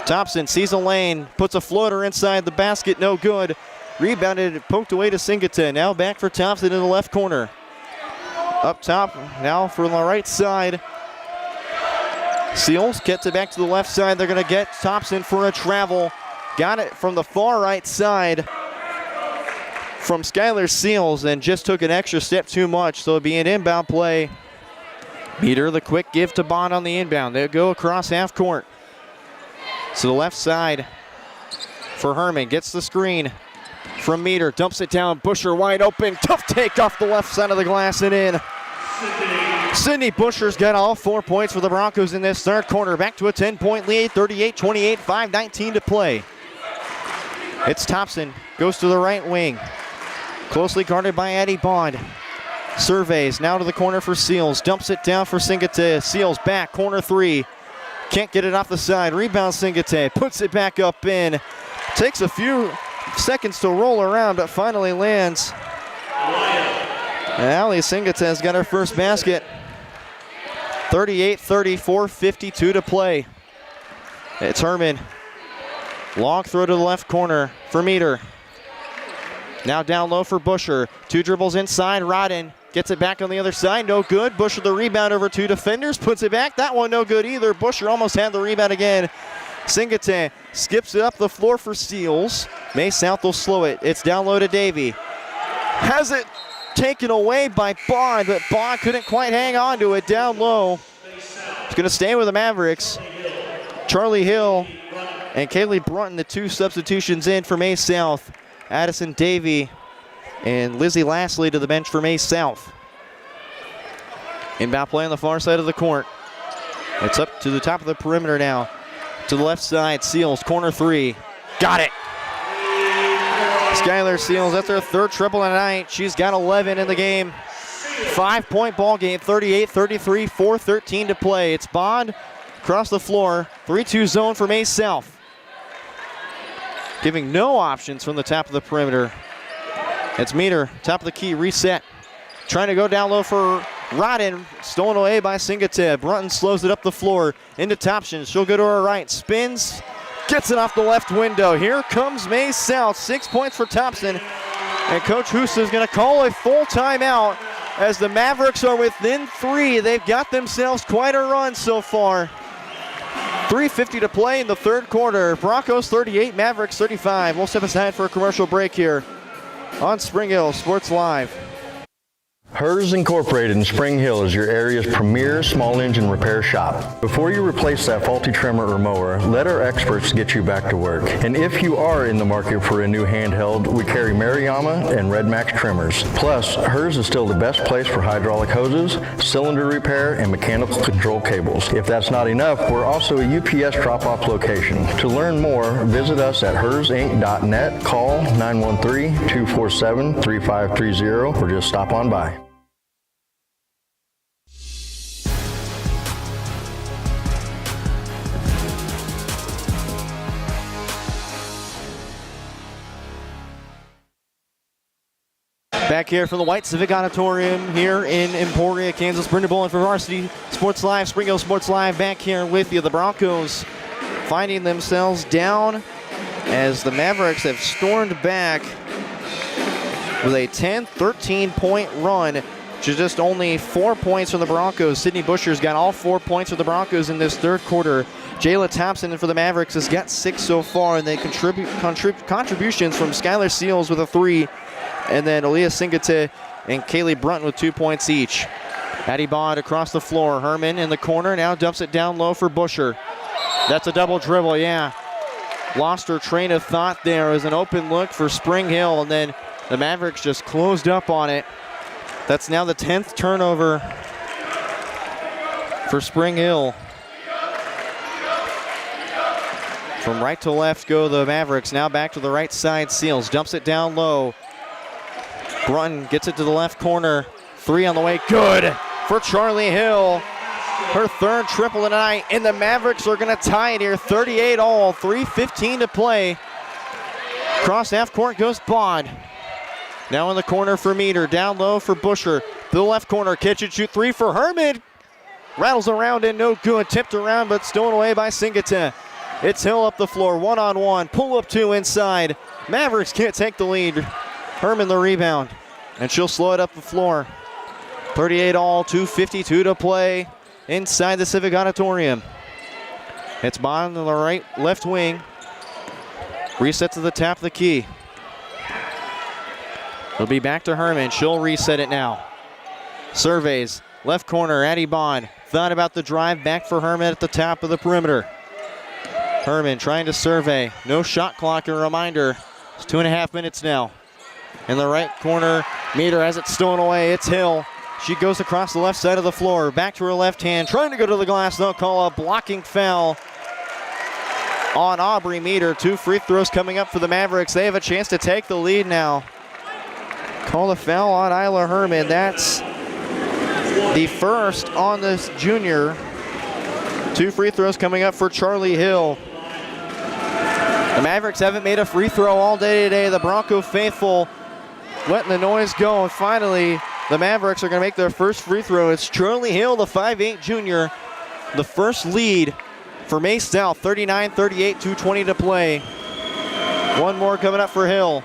Thompson sees a lane. Puts a floater inside the basket. No good. Rebounded. Poked away to Singate. Now back for Thompson in the left corner. Up top. Now from the right side. Seals gets it back to the left side. They're going to get Thompson for a travel. Got it from the far right side from Skylar Seals and just took an extra step too much. So it'll be an inbound play. Meter, the quick give to Bond on the inbound. They'll go across half court. To the left side for Herman. Gets the screen from Meter. Dumps it down. Busher wide open. Tough take off the left side of the glass and in. Sydney Busher's got all 4 points for the Broncos in this third quarter. Back to a 10-point lead, 38-28, 5:19 to play. It's Thompson, goes to the right wing. Closely guarded by Addie Bond. Surveys, now to the corner for Seals. Dumps it down for Singate. Seals back, corner three. Can't get it off the side. Rebound Singate. Puts it back up in. Takes a few seconds to roll around, but finally lands. Ali Singate has got her first basket. 38-34, 52 to play. It's Herman. Long throw to the left corner for Meter. Now down low for Busher. 2 dribbles inside. Rodden gets it back on the other side. No good. Busher the rebound over 2 defenders. Puts it back. That one no good either. Busher almost had the rebound again. Singate skips it up the floor for Seals. May South will slow it. It's down low to Davey. Has it taken away by Bond, but Bond couldn't quite hang on to it. Down low. It's going to stay with the Mavericks. Charlie Hill and Kaylee Brunton, the 2 substitutions in for May South. Addison Davey and Lizzie Lastly to the bench for May South. Inbound play on the far side of the court. It's up to the top of the perimeter now. To the left side, Seals, corner 3. Got it! Skylar Seals, that's her 3rd triple of the night. She's got 11 in the game. 5-point ball game, 38-33, 4:13 to play. It's Bond across the floor, 3-2 zone for May South. Giving no options from the top of the perimeter. It's Meter, top of the key, reset. Trying to go down low for Rodden, stolen away by Singate. Brunton slows it up the floor into Topson. She'll go to her right, spins, gets it off the left window. Here comes May South, 6 points for Topson. And Coach Husa is going to call a full timeout as the Mavericks are within 3. They've got themselves quite a run so far. 3:50 to play in the 3rd quarter. Broncos 38, Mavericks 35. We'll step aside for a commercial break here on Spring Hill Sports Live. Hers Incorporated in Spring Hill is your area's premier small engine repair shop. Before you replace that faulty trimmer or mower, let our experts get you back to work. And if you are in the market for a new handheld, we carry Maruyama and Red Max trimmers. Plus, Hers is still the best place for hydraulic hoses, cylinder repair, and mechanical control cables. If that's not enough, we're also a UPS drop-off location. To learn more, visit us at hersinc.net, call 913-247-3530, or just stop on by. Back here from the White Civic Auditorium here in Emporia, Kansas. Brenda Bolin for Varsity Sports Live, Spring Hill Sports Live, back here with you. The Broncos finding themselves down as the Mavericks have stormed back with a 10-13-point run to just only 4 points from the Broncos. Sydney Busher's got all 4 points for the Broncos in this 3rd quarter. Jayla Thompson for the Mavericks has got 6 so far, and they contributions from Skylar Seals with a 3. And then Aaliyah Singate and Kaylee Brunton with 2 points each. Addie Bond across the floor. Herman in the corner, now dumps it down low for Busher. That's a double dribble, yeah. Lost her train of thought there as an open look for Spring Hill, and then the Mavericks just closed up on it. That's now the 10th turnover for Spring Hill. From right to left go the Mavericks. Now back to the right side. Seals dumps it down low. Brunton gets it to the left corner. 3 on the way. Good for Charlie Hill. Her 3rd triple of the night. And the Mavericks are going to tie it here. 38 all. 3:15 to play. Cross half court goes Bond. Now in the corner for Meter. Down low for Busher. To the left corner. Catch and shoot 3 for Herman. Rattles around and no good. Tipped around but stolen away by Singate. It's Hill up the floor. 1-on-1. Pull up 2 inside. Mavericks can't take the lead. Herman the rebound. And she'll slow it up the floor. 38 all. 2:52 to play inside the Civic Auditorium. It's Bond on the right, left wing. Reset to the top of the key. It'll be back to Herman. She'll reset it now. Surveys. Left corner, Addie Bond. Thought about the drive, back for Herman at the top of the perimeter. Herman trying to survey. No shot clock, a reminder. It's 2.5 minutes now. In the right corner, Meter has it stolen away. It's Hill. She goes across the left side of the floor. Back to her left hand, trying to go to the glass. They'll call a blocking foul on Aubrey Meter. 2 free throws coming up for the Mavericks. They have a chance to take the lead now. Call a foul on Isla Herman. That's The first on this junior. 2 free throws coming up for Charlie Hill. The Mavericks haven't made a free throw all day today. The Bronco faithful letting the noise go. And finally, the Mavericks are going to make their first free throw. It's Charlie Hill, the 5'8 junior. The first lead for Maize South, 39-38, 2:20 to play. One more coming up for Hill.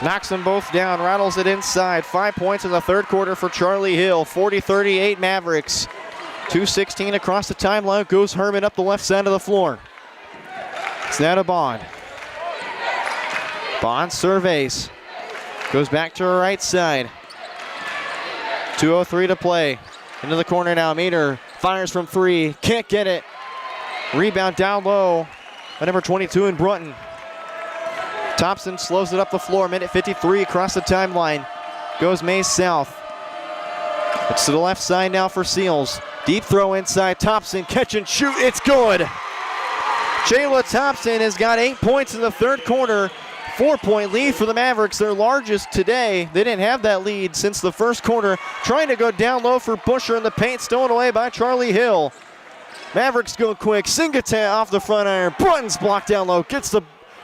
Knocks them both down, rattles it inside. 5 points in the third quarter for Charlie Hill. 40-38 Mavericks. 2:16 across the timeline. Goes Herman up the left side of the floor. It's now to Bond. Bond surveys. Goes back to her right side. 2:03 to play. Into the corner now. Meter fires from 3. Can't get it. Rebound down low by number 22 in Brunton. Thompson slows it up the floor. Minute 53 across the timeline. Goes Maize South. It's to the left side now for Seals. Deep throw inside. Thompson catch and shoot. It's good. Jayla Thompson has got 8 points in the third quarter. 4-point lead for the Mavericks, their largest today. They didn't have that lead since the first quarter. Trying to go down low for Busher in the paint, stolen away by Charlie Hill. Mavericks go quick. Singleton off the front iron. Brunton's blocked down low. Gets the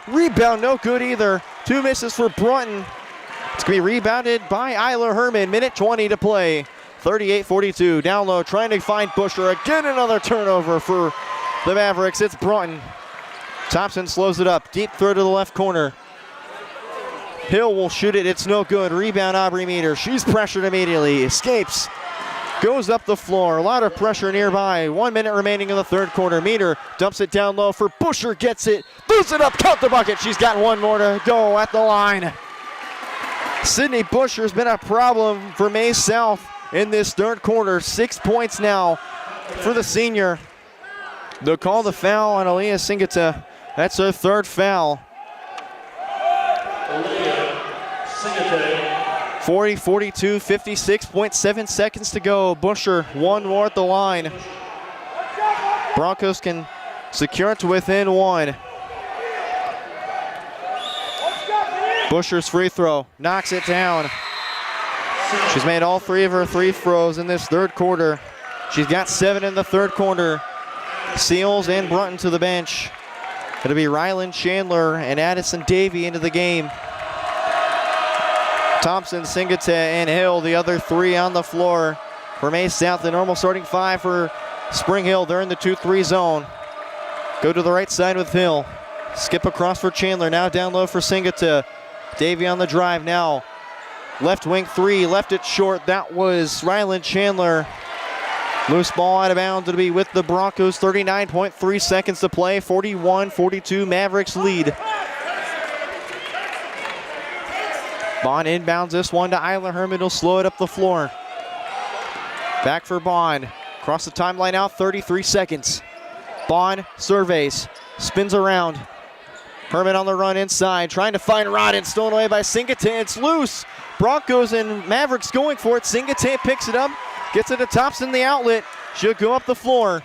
rebound, no good either. 2 misses for Brunton. It's going to be rebounded by Isla Herman. Minute 20 to play. 38-42. Down low, trying to find Busher. Again, another turnover for the Mavericks. It's Brunton. Thompson slows it up. Deep throw to the left corner. Hill will shoot it. It's no good. Rebound, Aubrey Meter. She's pressured immediately. Escapes. Goes up the floor. A lot of pressure nearby. 1 minute remaining in the third quarter. Meter dumps it down low for Busher. Gets it. Boots it up. Count the bucket. She's got one more to go at the line. Sydney Busher's been a problem for Maize South in this third quarter. 6 points now for the senior. They'll call the foul on Aaliyah Singata. That's her third foul. 40-42, 56.7 seconds to go. Busher, one more at the line. Broncos can secure it to within 1. Busher's free throw, knocks it down. She's made all 3 of her free throws in this third quarter. She's got 7 in the third quarter. Seals and Brunton to the bench. It'll be Rylan Chandler and Addison Davey into the game. Thompson, Singata, and Hill, the other 3 on the floor for Maize South. The normal starting 5 for Spring Hill. They're in the 2-3 zone. Go to the right side with Hill. Skip across for Chandler. Now down low for Singata. Davey on the drive now. Left wing 3, left it short. That was Rylan Chandler. Loose ball out of bounds. It'll be with the Broncos. 39.3 seconds to play. 41-42 Mavericks lead. Bond inbounds this one to Isla Herman. He'll slow it up the floor. Back for Bond. Across the timeline out, 33 seconds. Bond surveys, spins around. Herman on the run inside, trying to find Rodden. Stolen away by Singleton. It's loose. Broncos and Mavericks going for it. Singleton picks it up, gets it to Thompson, the outlet. She'll go up the floor.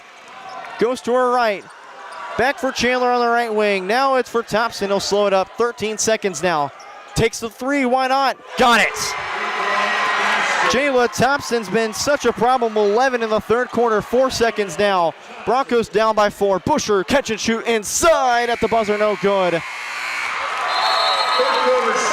Goes to her right. Back for Chandler on the right wing. Now it's for Thompson. He'll slow it up. 13 seconds now. Takes the 3, why not? Got it! Jayla Thompson's been such a problem. 11 in the third quarter, 4 seconds now. Broncos down by 4. Busher, catch and shoot inside at the buzzer, no good.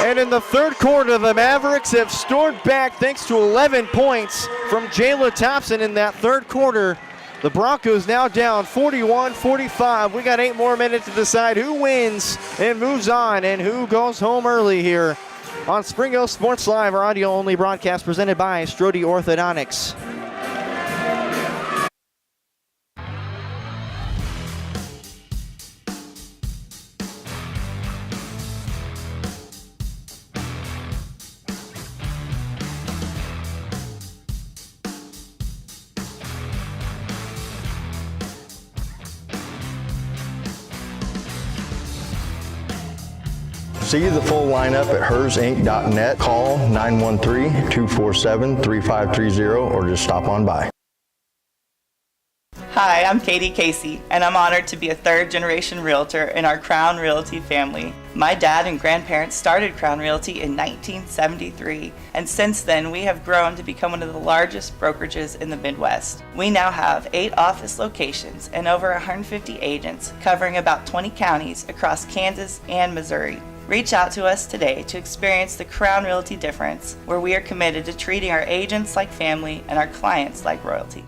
And in the third quarter, the Mavericks have stormed back thanks to 11 points from Jayla Thompson in that third quarter. The Broncos now down 41-45. We got 8 more minutes to decide who wins and moves on and who goes home early here on Spring Hill Sports Live, our audio-only broadcast presented by Strode Orthodontics. See the full lineup at hersinc.net. Call 913-247-3530 or just stop on by. Hi, I'm Katie Casey, and I'm honored to be a third-generation realtor in our Crown Realty family. My dad and grandparents started Crown Realty in 1973, and since then we have grown to become one of the largest brokerages in the Midwest. We now have 8 office locations and over 150 agents covering about 20 counties across Kansas and Missouri. Reach out to us today to experience the Crown Realty difference, where we are committed to treating our agents like family and our clients like royalty.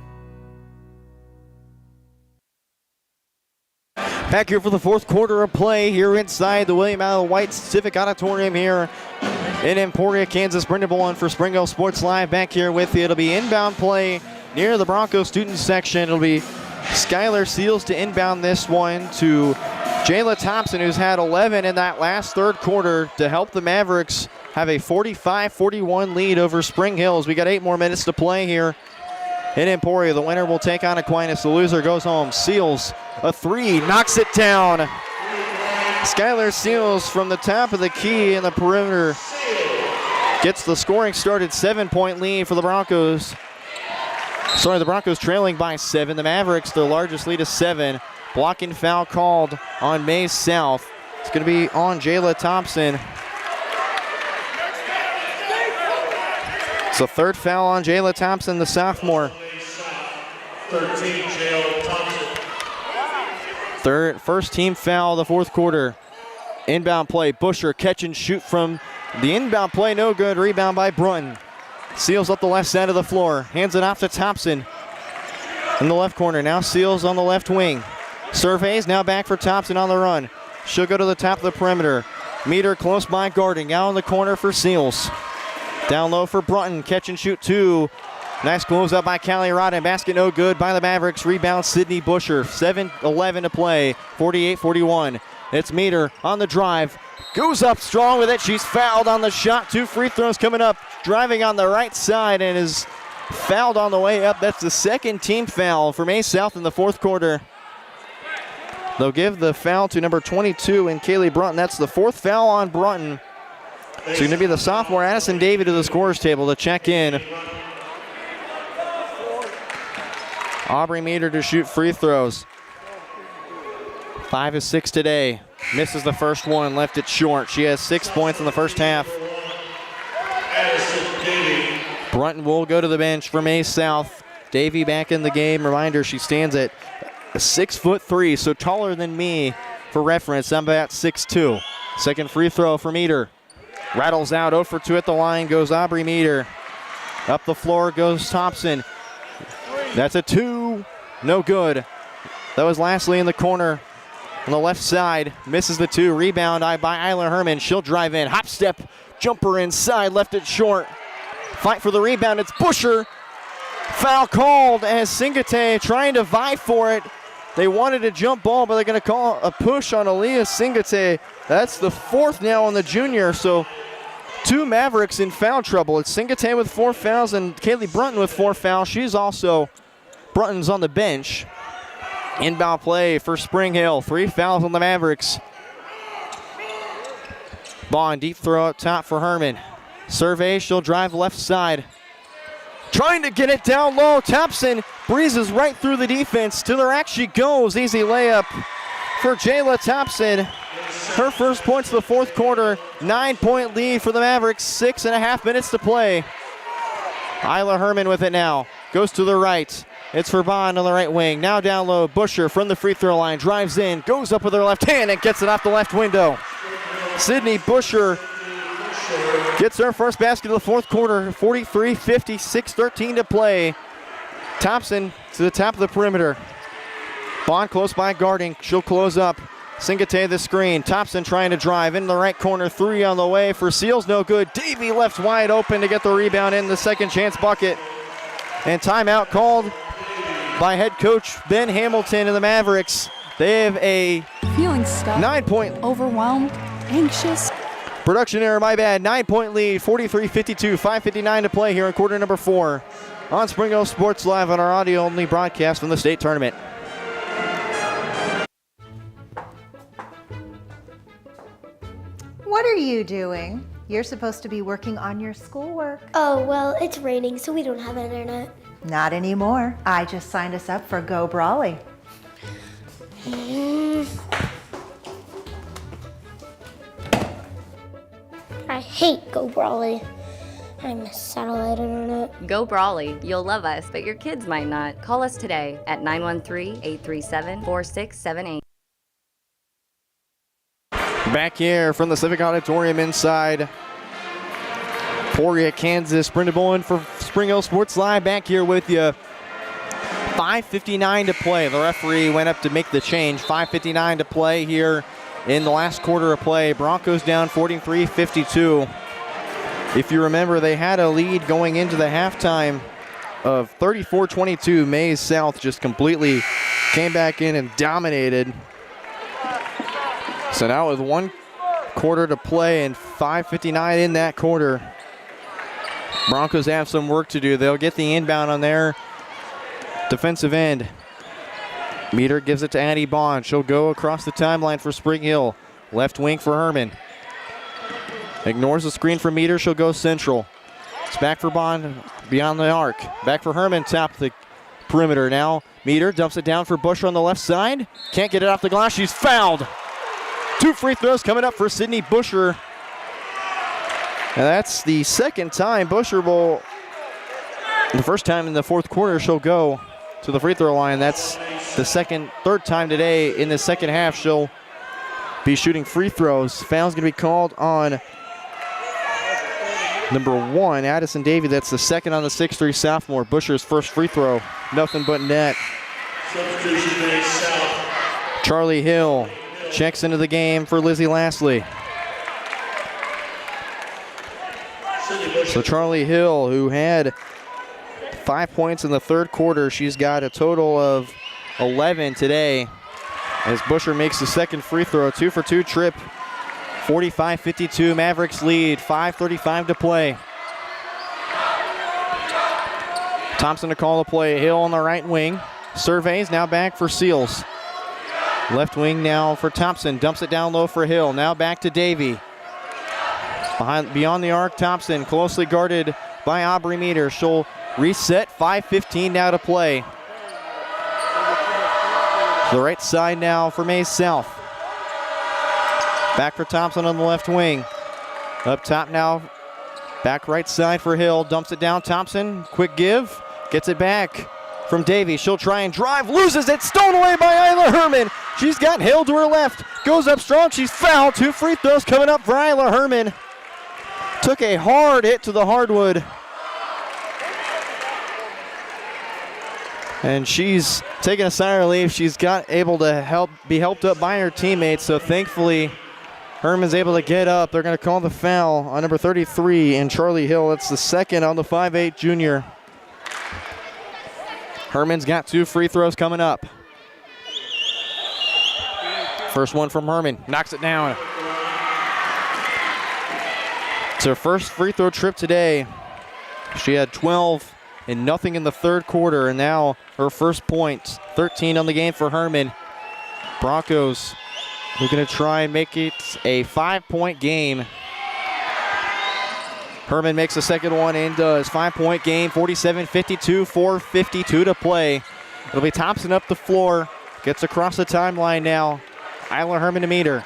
Back here for the fourth quarter of play here inside the William Allen White Civic Auditorium here in Emporia, Kansas. Brendan Bowen for Spring Hill Sports Live back here with you. It'll be inbound play near the Broncos student section. It'll be Skylar Seals to inbound this one to Jayla Thompson, who's had 11 in that last third quarter to help the Mavericks have a 45-41 lead over Spring Hills. We got 8 more minutes to play here in Emporia. The winner will take on Aquinas. The loser goes home. Seals, a 3, knocks it down. Skylar Seals from the top of the key in the perimeter gets the scoring started. 7-point lead for the Broncos. The Broncos trailing by 7. The Mavericks, their largest lead is 7. Blocking foul called on Maize South. It's going to be on Jayla Thompson. It's the third foul on Jayla Thompson, the sophomore. 13, Jayla Thompson. First team foul of the fourth quarter. Inbound play, Busher catch and shoot from the inbound play, no good. Rebound by Brunton. Seals up the left side of the floor, hands it off to Thompson in the left corner. Now Seals on the left wing. Surveys, now back for Thompson on the run. She'll go to the top of the perimeter. Meter close by guarding, out in the corner for Seals. Down low for Brunton, catch and shoot 2. Nice close up by Callie Rodden. Basket no good by the Mavericks. Rebound Sydney Busher. 7-11 to play. 48-41. It's Meter on the drive. Goes up strong with it. She's fouled on the shot. 2 free throws coming up. Driving on the right side and is fouled on the way up. That's the second team foul for Maize South in the fourth quarter. They'll give the foul to number 22 and Kaylee Brunton. That's the fourth foul on Brunton. It's going to be the sophomore Addison David to the scorer's table to check in. Aubrey Meter to shoot free throws. 5 of 6 today. Misses the first one, left it short. She has 6 points in the first half. Brunton will go to the bench for Maize South. Davey back in the game. Reminder, she stands at 6'3", so taller than me for reference. I'm about 6'2". Second free throw for Meter. Rattles out, 0 for 2 at the line, goes Aubrey Meter. Up the floor goes Thompson. That's a 2, no good. That was Lastly in the corner on the left side. Misses the 2, rebound by Isla Herman. She'll drive in, hop step, jumper inside, left it short. Fight for the rebound, it's Busher. Foul called as Singate trying to vie for it. They wanted a jump ball, but they're going to call a push on Aaliyah Singate. That's the 4th now on the junior, so 2 Mavericks in foul trouble. It's Singate with 4 fouls and Kaylee Brunton with 4 fouls. Brunton's on the bench. Inbound play for Spring Hill. 3 fouls on the Mavericks. Bond, deep throw up top for Herman. Survey, she'll drive left side. Trying to get it down low. Thompson breezes right through the defense. To the rack she goes. Easy layup for Jayla Thompson. Her first points of the fourth quarter. 9-point lead for the Mavericks. 6.5 minutes to play. Isla Herman with it now. Goes to the right. It's for Bond on the right wing. Now down low. Busher from the free throw line. Drives in. Goes up with her left hand and gets it off the left window. Sydney Busher gets her first basket of the fourth quarter. 43-50, 6:13 to play. Thompson to the top of the perimeter. Bond close by guarding. She'll close up. Singate the screen. Thompson trying to drive in the right corner. 3 on the way for Seals. No good. Davey left wide open to get the rebound in the second chance bucket. And timeout called by head coach Ben Hamilton and the Mavericks. They have a feeling stuck, 9-point, overwhelmed, anxious. Production error, my bad. 9-point lead, 43-52, 5:59 to play here in quarter number 4 on Spring Hill Sports Live on our audio-only broadcast from the state tournament. What are you doing? You're supposed to be working on your schoolwork. Oh, well, it's raining, so we don't have internet. Not anymore. I just signed us up for Go Brawley. I hate Go Brawley. I miss satellite internet. Go Brawley. You'll love us, but your kids might not. Call us today at 913-837-4678. Back here from the Civic Auditorium inside Emporia, Kansas. Brenda Bowen for Spring Hill Sports Live back here with you. 5:59 to play. The referee went up to make the change. 5:59 to play here in the last quarter of play. Broncos down 43-52. If you remember, they had a lead going into the halftime of 34-22. Maize South just completely came back in and dominated. So now with 1 quarter to play and 5:59 in that quarter, Broncos have some work to do. They'll get the inbound on their defensive end. Meter gives it to Addie Bond. She'll go across the timeline for Spring Hill. Left wing for Herman. Ignores the screen from Meter. She'll go central. It's back for Bond beyond the arc. Back for Herman, top of the perimeter. Now Meter dumps it down for Busher on the left side. Can't get it off the glass. She's fouled. 2 free throws coming up for Sydney Busher. And that's the second time Busher will, the first time in the fourth quarter, she'll go to the free throw line. That's the third time today in the second half she'll be shooting free throws. Foul's going to be called on number 1, Addison Davey. That's the second on the 6'3" sophomore. Busher's first free throw, nothing but net. Charlie Hill checks into the game for Lizzie Lastly. So Charlie Hill, who had 5 points in the third quarter, she's got a total of 11 today as Busher makes the second free throw. 2 for 2 trip. 45-52, Mavericks lead. 5:35 to play. Thompson to call the play. Hill on the right wing. Surveys, now back for Seals. Left wing now for Thompson. Dumps it down low for Hill. Now back to Davey. Beyond the arc, Thompson closely guarded by Aubrey Meter. She'll reset. 5:15 now to play. The right side now for Maize South. Back for Thompson on the left wing. Up top now. Back right side for Hill. Dumps it down. Thompson. Quick give. Gets it back from Davey. She'll try and drive. Loses it. Stolen away by Isla Herman. She's got Hill to her left. Goes up strong. She's fouled. 2 free throws coming up for Isla Herman. Took a hard hit to the hardwood. And she's taking a sigh of relief. She's able to be helped up by her teammates. So thankfully, Herman's able to get up. They're going to call the foul on number 33 in Charlie Hill. It's the second on the 5'8" junior. Herman's got 2 free throws coming up. First one from Herman. Knocks it down. It's her first free throw trip today. She had 12 and nothing in the third quarter, and now her first points. 13 on the game for Herman. Broncos are going to try and make it a 5-point game. Herman makes the second one and does. 5-point game, 47-52, 4:52 to play. It'll be Thompson up the floor. Gets across the timeline now. Isla Herman to Meter.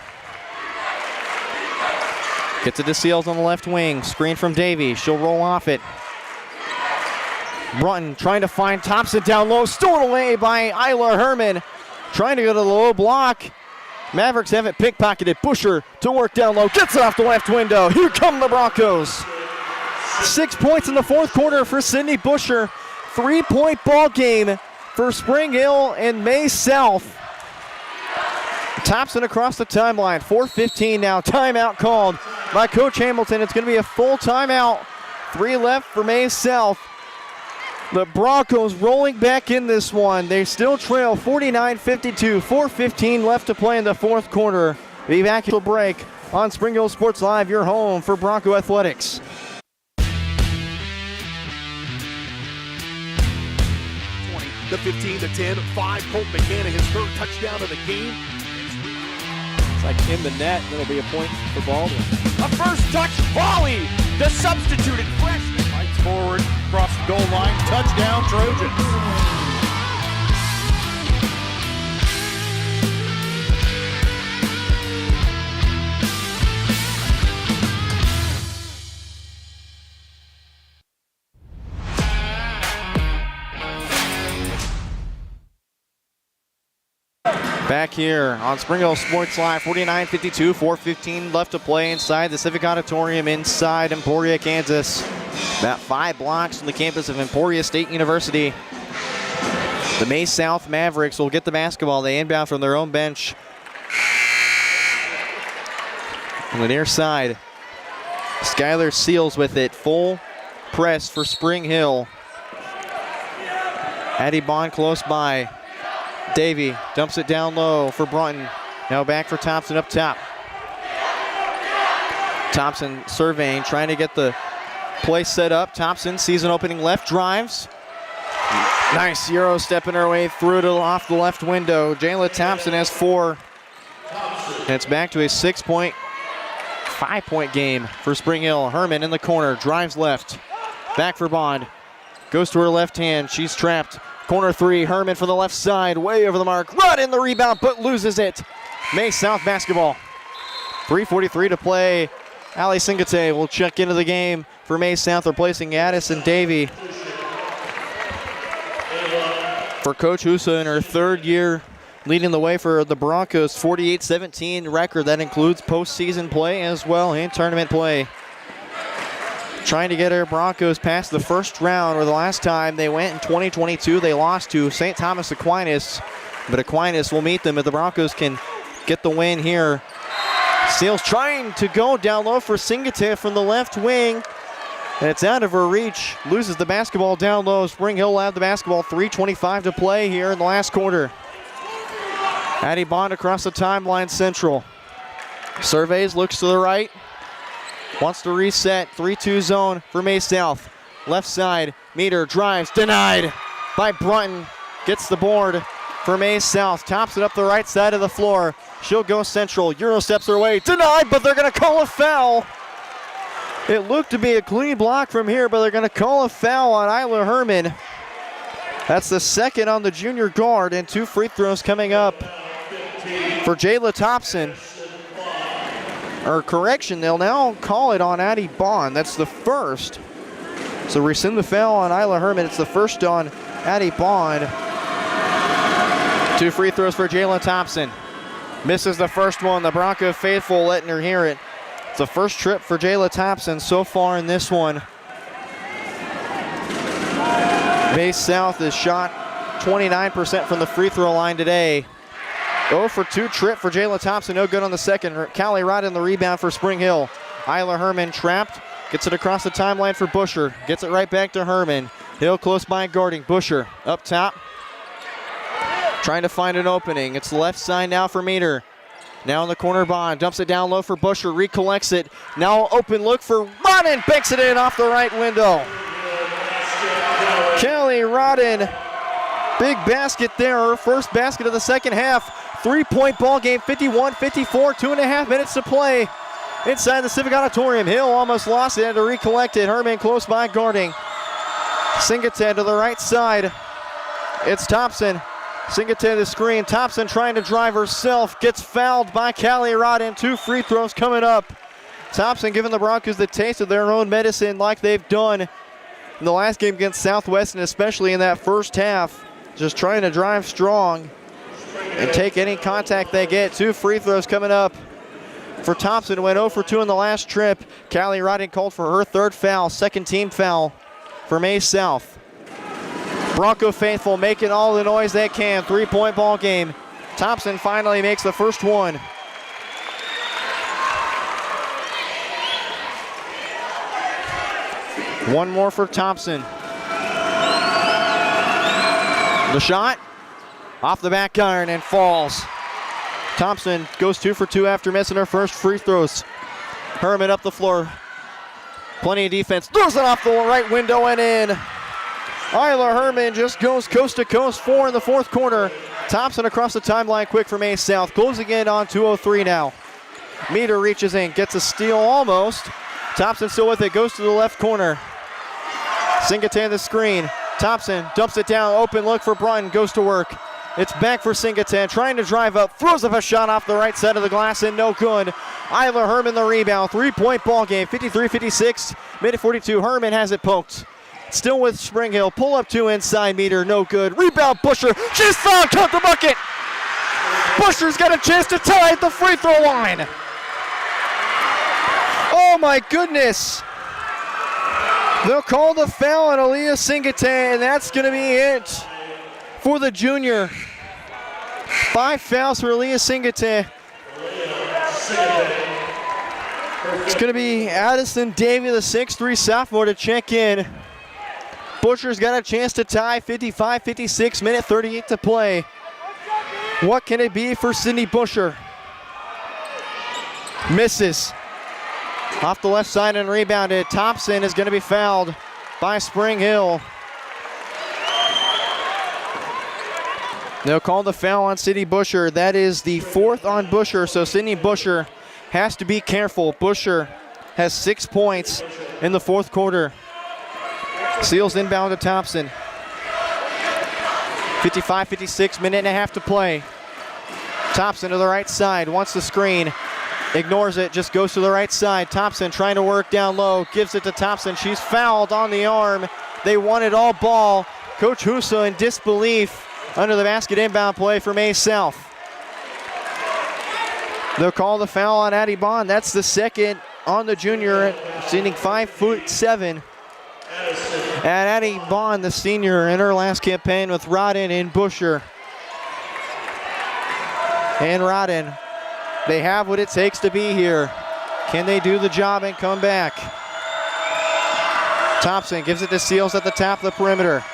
Gets it to Seals on the left wing. Screen from Davey. She'll roll off it. Brunton trying to find Thompson down low. Stolen away by Isla Herman. Trying to go to the low block. Mavericks have it pickpocketed. Busher to work down low. Gets it off the left window. Here come the Broncos. 6 points in the fourth quarter for Sydney Busher. 3-point ball game for Spring Hill and Maize South. Thompson across the timeline. 4:15 now. Timeout called by Coach Hamilton. It's going to be a full timeout. 3 left for Maize South. The Broncos rolling back in this one. They still trail 49-52. 4:15 left to play in the fourth quarter. Be back to break on Spring Hill Sports Live, your home for Bronco Athletics. The 15-10, 5. Colt McCann, his third touchdown of the game. It's like in the net, and it'll be a point for Baldwin. A first touch volley. The substituted freshman fights forward, cross the goal line. Touchdown, Trojans. Back here on Spring Hill Sports Live, 49-52, 4:15 left to play inside the Civic Auditorium inside Emporia, Kansas. About 5 blocks from the campus of Emporia State University. The Maize South Mavericks will get the basketball. They inbound from their own bench. On the near side, Skylar Seals with it. Full press for Spring Hill. Addie Bond close by. Davey dumps it down low for Brunton. Now back for Thompson up top. Thompson surveying, trying to get the play set up. Thompson sees an opening left, drives. Nice Euro stepping her way through to off the left window. Jayla Thompson has 4. And it's back to a 5-point game for Spring Hill. Herman in the corner, drives left. Back for Bond. Goes to her left hand, she's trapped. Corner 3, Herman from the left side, way over the mark. Run in the rebound, but loses it. Maize South basketball. 3:43 to play. Ali Singate will check into the game for Maize South, replacing Addison Davey. For Coach Husa in her 3rd year, leading the way for the Broncos, 48-17 record. That includes postseason play as well and tournament play. Trying to get our Broncos past the first round, or the last time they went in 2022, they lost to St. Thomas Aquinas. But Aquinas will meet them if the Broncos can get the win here. Seals trying to go down low for Singate from the left wing. And it's out of her reach. Loses the basketball down low. Spring Hill will have the basketball. 3:25 to play here in the last quarter. Addie Bond across the timeline central. Surveys, looks to the right. Wants to reset, 3-2 zone for Maize South. Left side, Meter drives, denied by Brunton. Gets the board for Maize South. Tops it up the right side of the floor. She'll go central, Euro steps her way, denied, but they're gonna call a foul. It looked to be a clean block from here, but they're gonna call a foul on Isla Herman. That's the 2nd on the junior guard, and 2 free throws coming up for Jayla Thompson. Or correction, they'll now call it on Addie Bond. That's the 1st. So rescind the foul on Isla Herman. It's the 1st on Addie Bond. 2 free throws for Jayla Thompson. Misses the first one. The Bronco faithful letting her hear it. It's the first trip for Jayla Thompson so far in this one. Maize South has shot 29% from the free throw line today. 0 for 2 trip for Jayla Thompson. No good on the second. Callie Rod in the rebound for Spring Hill. Isla Herman trapped. Gets it across the timeline for Busher. Gets it right back to Herman. Hill close by guarding. Busher up top. Trying to find an opening. It's left side now for Meter. Now in the corner, Bond. Dumps it down low for Busher. Recollects it. Now open look for Rodden. Banks it in off the right window. Callie Rodden. Big basket there. Her first basket of the second half. 3-point ball game, 51-54, 2.5 minutes to play inside the Civic Auditorium. Hill almost lost it, had to recollect it. Herman close by guarding. Singate to the right side. It's Thompson. Singate to the screen. Thompson trying to drive herself. Gets fouled by Callie Rodden. 2 free throws coming up. Thompson giving the Broncos the taste of their own medicine like they've done in the last game against Southwest, and especially in that first half. Just trying to drive strong and take any contact they get. 2 free throws coming up for Thompson. Went 0 for 2 in the last trip. Callie Rodden called for her 3rd foul, 2nd team foul for Maize South. Bronco faithful making all the noise they can. 3-point ball game. Thompson finally makes the first one. One more for Thompson. The shot. Off the back iron and falls. Thompson goes 2 for 2 after missing her first free throws. Herman up the floor. Plenty of defense. Throws it off the right window and in. Isla Herman just goes coast to coast. 4 in the 4th quarter. Thompson across the timeline quick for Maize South. Closing in on 2:03 now. Meter reaches in. Gets a steal almost. Thompson still with it. Goes to the left corner. Singleton the screen. Thompson dumps it down. Open look for Brunton. Goes to work. It's back for Singleton. Trying to drive up. Throws up a shot off the right side of the glass and no good. Isla Herman the rebound. 3-point ball game. 53-56. Minute 42. Herman has it poked. Still with Spring Hill. Pull up 2 inside. Meter. No good. Rebound Busher. She's fouled. Count the bucket. Busher's got a chance to tie at the free throw line. Oh my goodness. They'll call the foul on Aaliyah Singleton, and that's going to be it for the junior. 5 fouls for Aaliyah Singleton. It's going to be Addison Davey, the 6'3 sophomore, to check in. Busher's got a chance to tie. 55-56, minute 38 to play. What can it be for Sydney Busher? Misses. Off the left side and rebounded. Thompson is going to be fouled by Spring Hill. They'll call the foul on Sydney Busher. That is the 4th on Busher, so Sydney Busher has to be careful. Busher has 6 points in the 4th quarter. Seals inbound to Thompson. 55-56, minute and a half to play. Thompson to the right side, wants the screen. Ignores it, just goes to the right side. Thompson trying to work down low, gives it to Thompson. She's fouled on the arm. They want it all ball. Coach Huso in disbelief under the basket inbound play for Maize South. They'll call the foul on Addie Bond. That's the 2nd on the junior, standing 5'7". And Addie Bond, the senior, in her last campaign with Rodden and Busher. And Rodden, they have what it takes to be here. Can they do the job and come back? Thompson gives it to Seals at the top of the perimeter.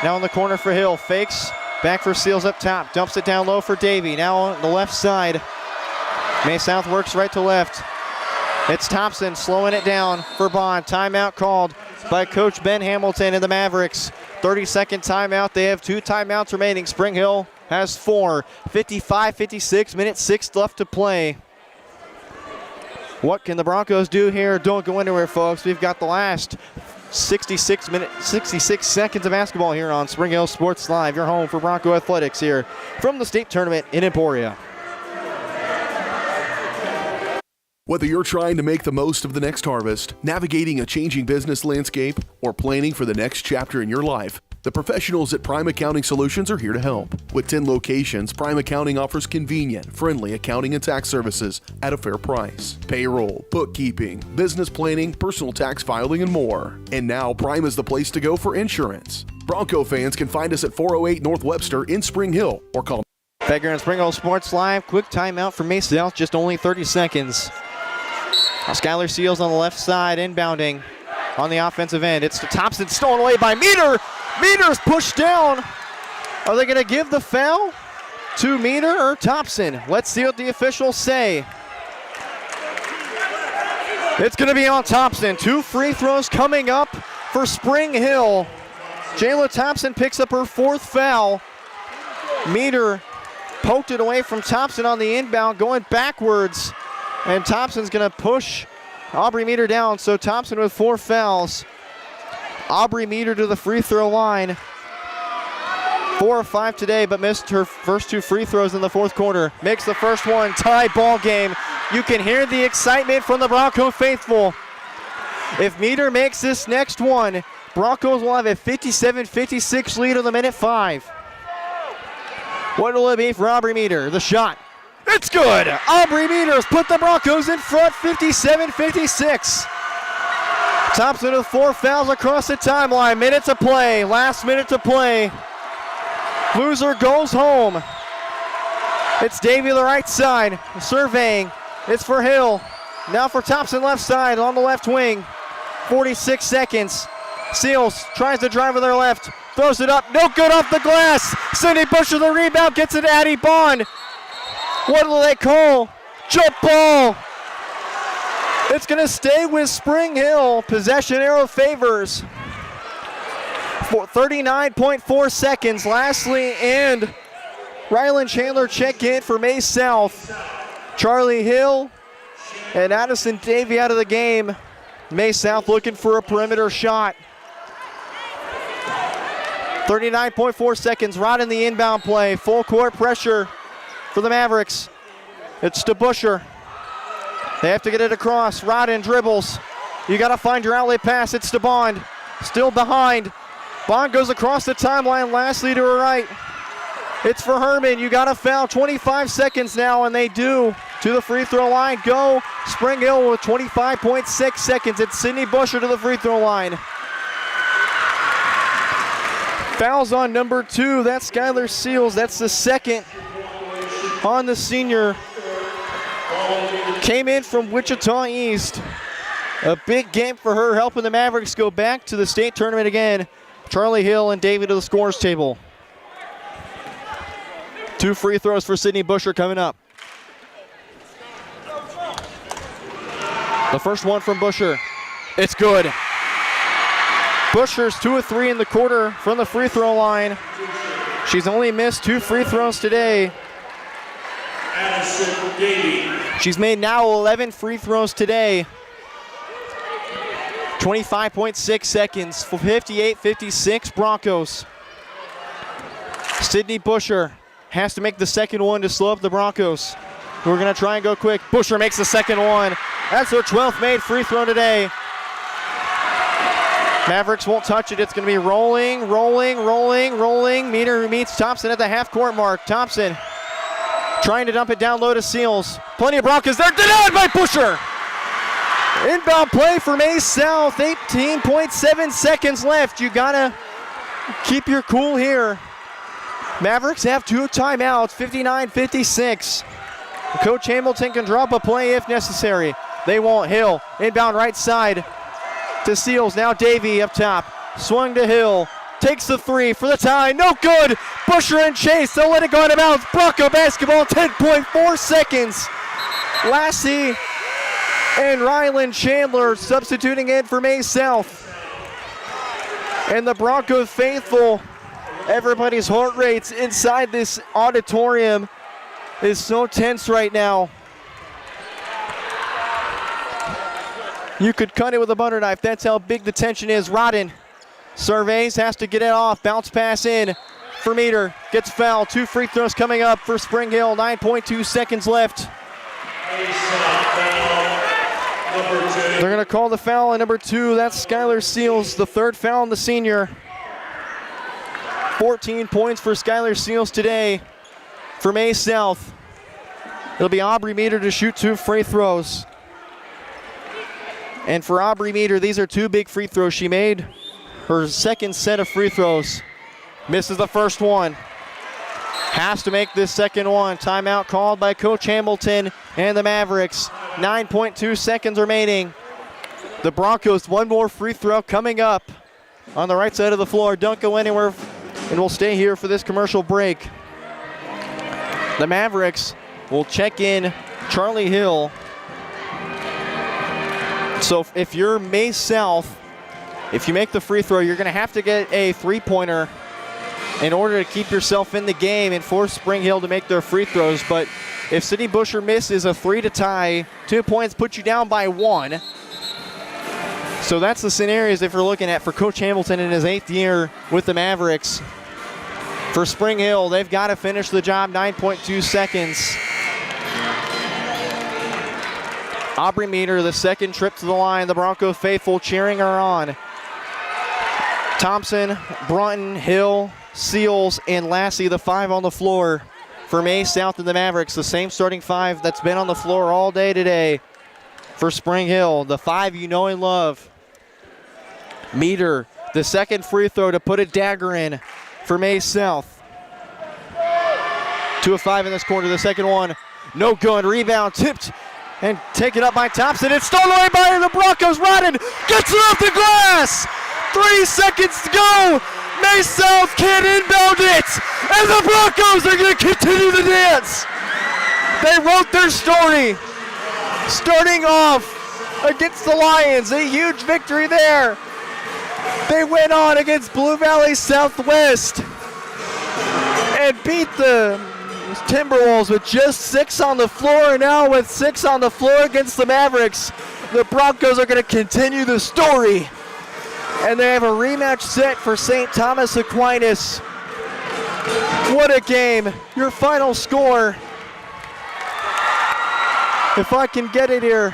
Now in the corner for Hill. Fakes. Back for Seals up top. Dumps it down low for Davey. Now on the left side. Maize South works right to left. It's Thompson slowing it down for Bond. Timeout called by Coach Ben Hamilton and the Mavericks. 30-second timeout. They have 2 timeouts remaining. Spring Hill has 4. 55-56, minute 6 left to play. What can the Broncos do here? Don't go anywhere, folks. We've got the last 66 seconds of basketball here on Spring Hill Sports Live, your home for Bronco Athletics here from the state tournament in Emporia. Whether you're trying to make the most of the next harvest, navigating a changing business landscape, or planning for the next chapter in your life, the professionals at Prime Accounting Solutions are here to help. With 10 locations, Prime Accounting offers convenient, friendly accounting and tax services at a fair price. Payroll, bookkeeping, business planning, personal tax filing, and more. And now Prime is the place to go for insurance. Bronco fans can find us at 408 North Webster in Spring Hill or call. Back here on Spring Hill Sports Live, quick timeout for Maize South, just only 30 seconds. Skylar Seals on the left side, inbounding on the offensive end. It's to Thompson, stolen away by Meter. Meter's pushed down. Are they going to give the foul to Meter or Thompson? Let's see what the officials say. It's going to be on Thompson. 2 free throws coming up for Spring Hill. Jayla Thompson picks up her 4th foul. Meter poked it away from Thompson on the inbound, going backwards. And Thompson's going to push Aubrey Meter down. So Thompson with 4 fouls. Aubrey Meter to the free throw line. 4 of 5 today, but missed her first 2 free throws in the 4th quarter. Makes the first one, tie ball game. You can hear the excitement from the Bronco faithful. If Meter makes this next one, Broncos will have a 57-56 lead on the minute 5. What will it be for Aubrey Meter? The shot. It's good. Aubrey Meters put the Broncos in front, 57-56. Thompson with 4 fouls across the timeline. Minute to play. Last minute to play. Loser goes home. It's Davey the right side. Surveying. It's for Hill. Now for Thompson left side on the left wing. 46 seconds. Seals tries to drive with her left. Throws it up. No good off the glass. Sydney Busher the rebound. Gets it to Addie Bond. What will they call? Jump ball. It's going to stay with Spring Hill. Possession arrow favors. For 39.4 seconds. Lastly, and Rylan Chandler check in for Maize South. Charlie Hill and Addison Davey out of the game. Maize South looking for a perimeter shot. 39.4 seconds. Rod in the inbound play. Full court pressure for the Mavericks. It's to Busher. They have to get it across. Rodden dribbles. You got to find your outlet pass. It's to Bond. Still behind. Bond goes across the timeline. Lastly to her right. It's for Herman. You got to foul. 25 seconds now, and they do. To the free throw line. Go Spring Hill with 25.6 seconds. It's Sydney Busher to the free throw line. Fouls on number 2. That's Skylar Seals. That's the second on the senior. Came in from Wichita East. A big game for her, helping the Mavericks go back to the state tournament again. Charlie Hill and David to the scores table. 2 free throws for Sydney Busher coming up. The first one from Busher. It's good. Busher's 2 of 3 in the quarter from the free throw line. She's only missed 2 free throws today. She's made now 11 free throws today. 25.6 seconds for 58-56 Broncos. Sydney Busher has to make the second one to slow up the Broncos. We're going to try and go quick. Busher makes the second one. That's her 12th made free throw today. Mavericks won't touch it. It's going to be rolling. Meter meets Thompson at the half-court mark. Thompson trying to dump it down low to Seals. Plenty of Broncos there. Denied by Busher. Inbound play for Maize South. 18.7 seconds left. You got to keep your cool here. Mavericks have 2 timeouts. 59-56. Coach Hamilton can drop a play if necessary. They won't. Hill. Inbound right side to Seals. Now Davey up top. Swung to Hill. Takes the 3 for the tie. No good. Busher and Chase. They'll let it go out of bounds. Bronco basketball. 10.4 seconds. Lassie and Ryland Chandler substituting in for Maize South. And the Broncos faithful. Everybody's heart rates inside this auditorium is so tense right now. You could cut it with a butter knife. That's how big the tension is. Rodden surveys, has to get it off. Bounce pass in for Meter. Gets fouled. 2 free throws coming up for Spring Hill. 9.2 seconds left. They're going to call the foul on number 2. That's Skylar Seals, the 3rd foul on the senior. 14 points for Skylar Seals today for Maize South. It'll be Aubrey Meter to shoot 2 free throws. And for Aubrey Meter, these are 2 big free throws. She made her second set of free throws. Misses the first one. Has to make this second one. Timeout called by Coach Hamilton and the Mavericks. 9.2 seconds remaining. The Broncos, 1 more free throw coming up on the right side of the floor. Don't go anywhere, and we'll stay here for this commercial break. The Mavericks will check in Charlie Hill. So if you're Maize South, if you make the free throw, you're going to have to get a 3-pointer in order to keep yourself in the game and force Spring Hill to make their free throws. But if Sydney Busher misses a 3 to tie, 2 points put you down by 1. So that's the scenarios if you're looking at for Coach Hamilton in his 8th year with the Mavericks. For Spring Hill, they've got to finish the job. 9.2 seconds. Aubrey Meter, the second trip to the line. The Bronco faithful cheering her on. Thompson, Brunton, Hill, Seals, and Lassie, the 5 on the floor for Maize South and the Mavericks. The same starting 5 that's been on the floor all day today for Spring Hill. The 5 you know and love. Meter, the second free throw to put a dagger in for Maize South. 2 of 5 in this quarter. The second one, no good. Rebound tipped and taken up by Thompson. It's stolen away by the Broncos. Rodden gets it off the glass. 3 seconds to go. Maize South can't inbound it. And the Broncos are going to continue the dance. They wrote their story. Starting off against the Lions. A huge victory there. They went on against Blue Valley Southwest and beat the Timberwolves with just 6 on the floor, and now with 6 on the floor against the Mavericks, the Broncos are going to continue the story And they have a rematch set for St. Thomas Aquinas. What a game. Your final score, if I can get it here.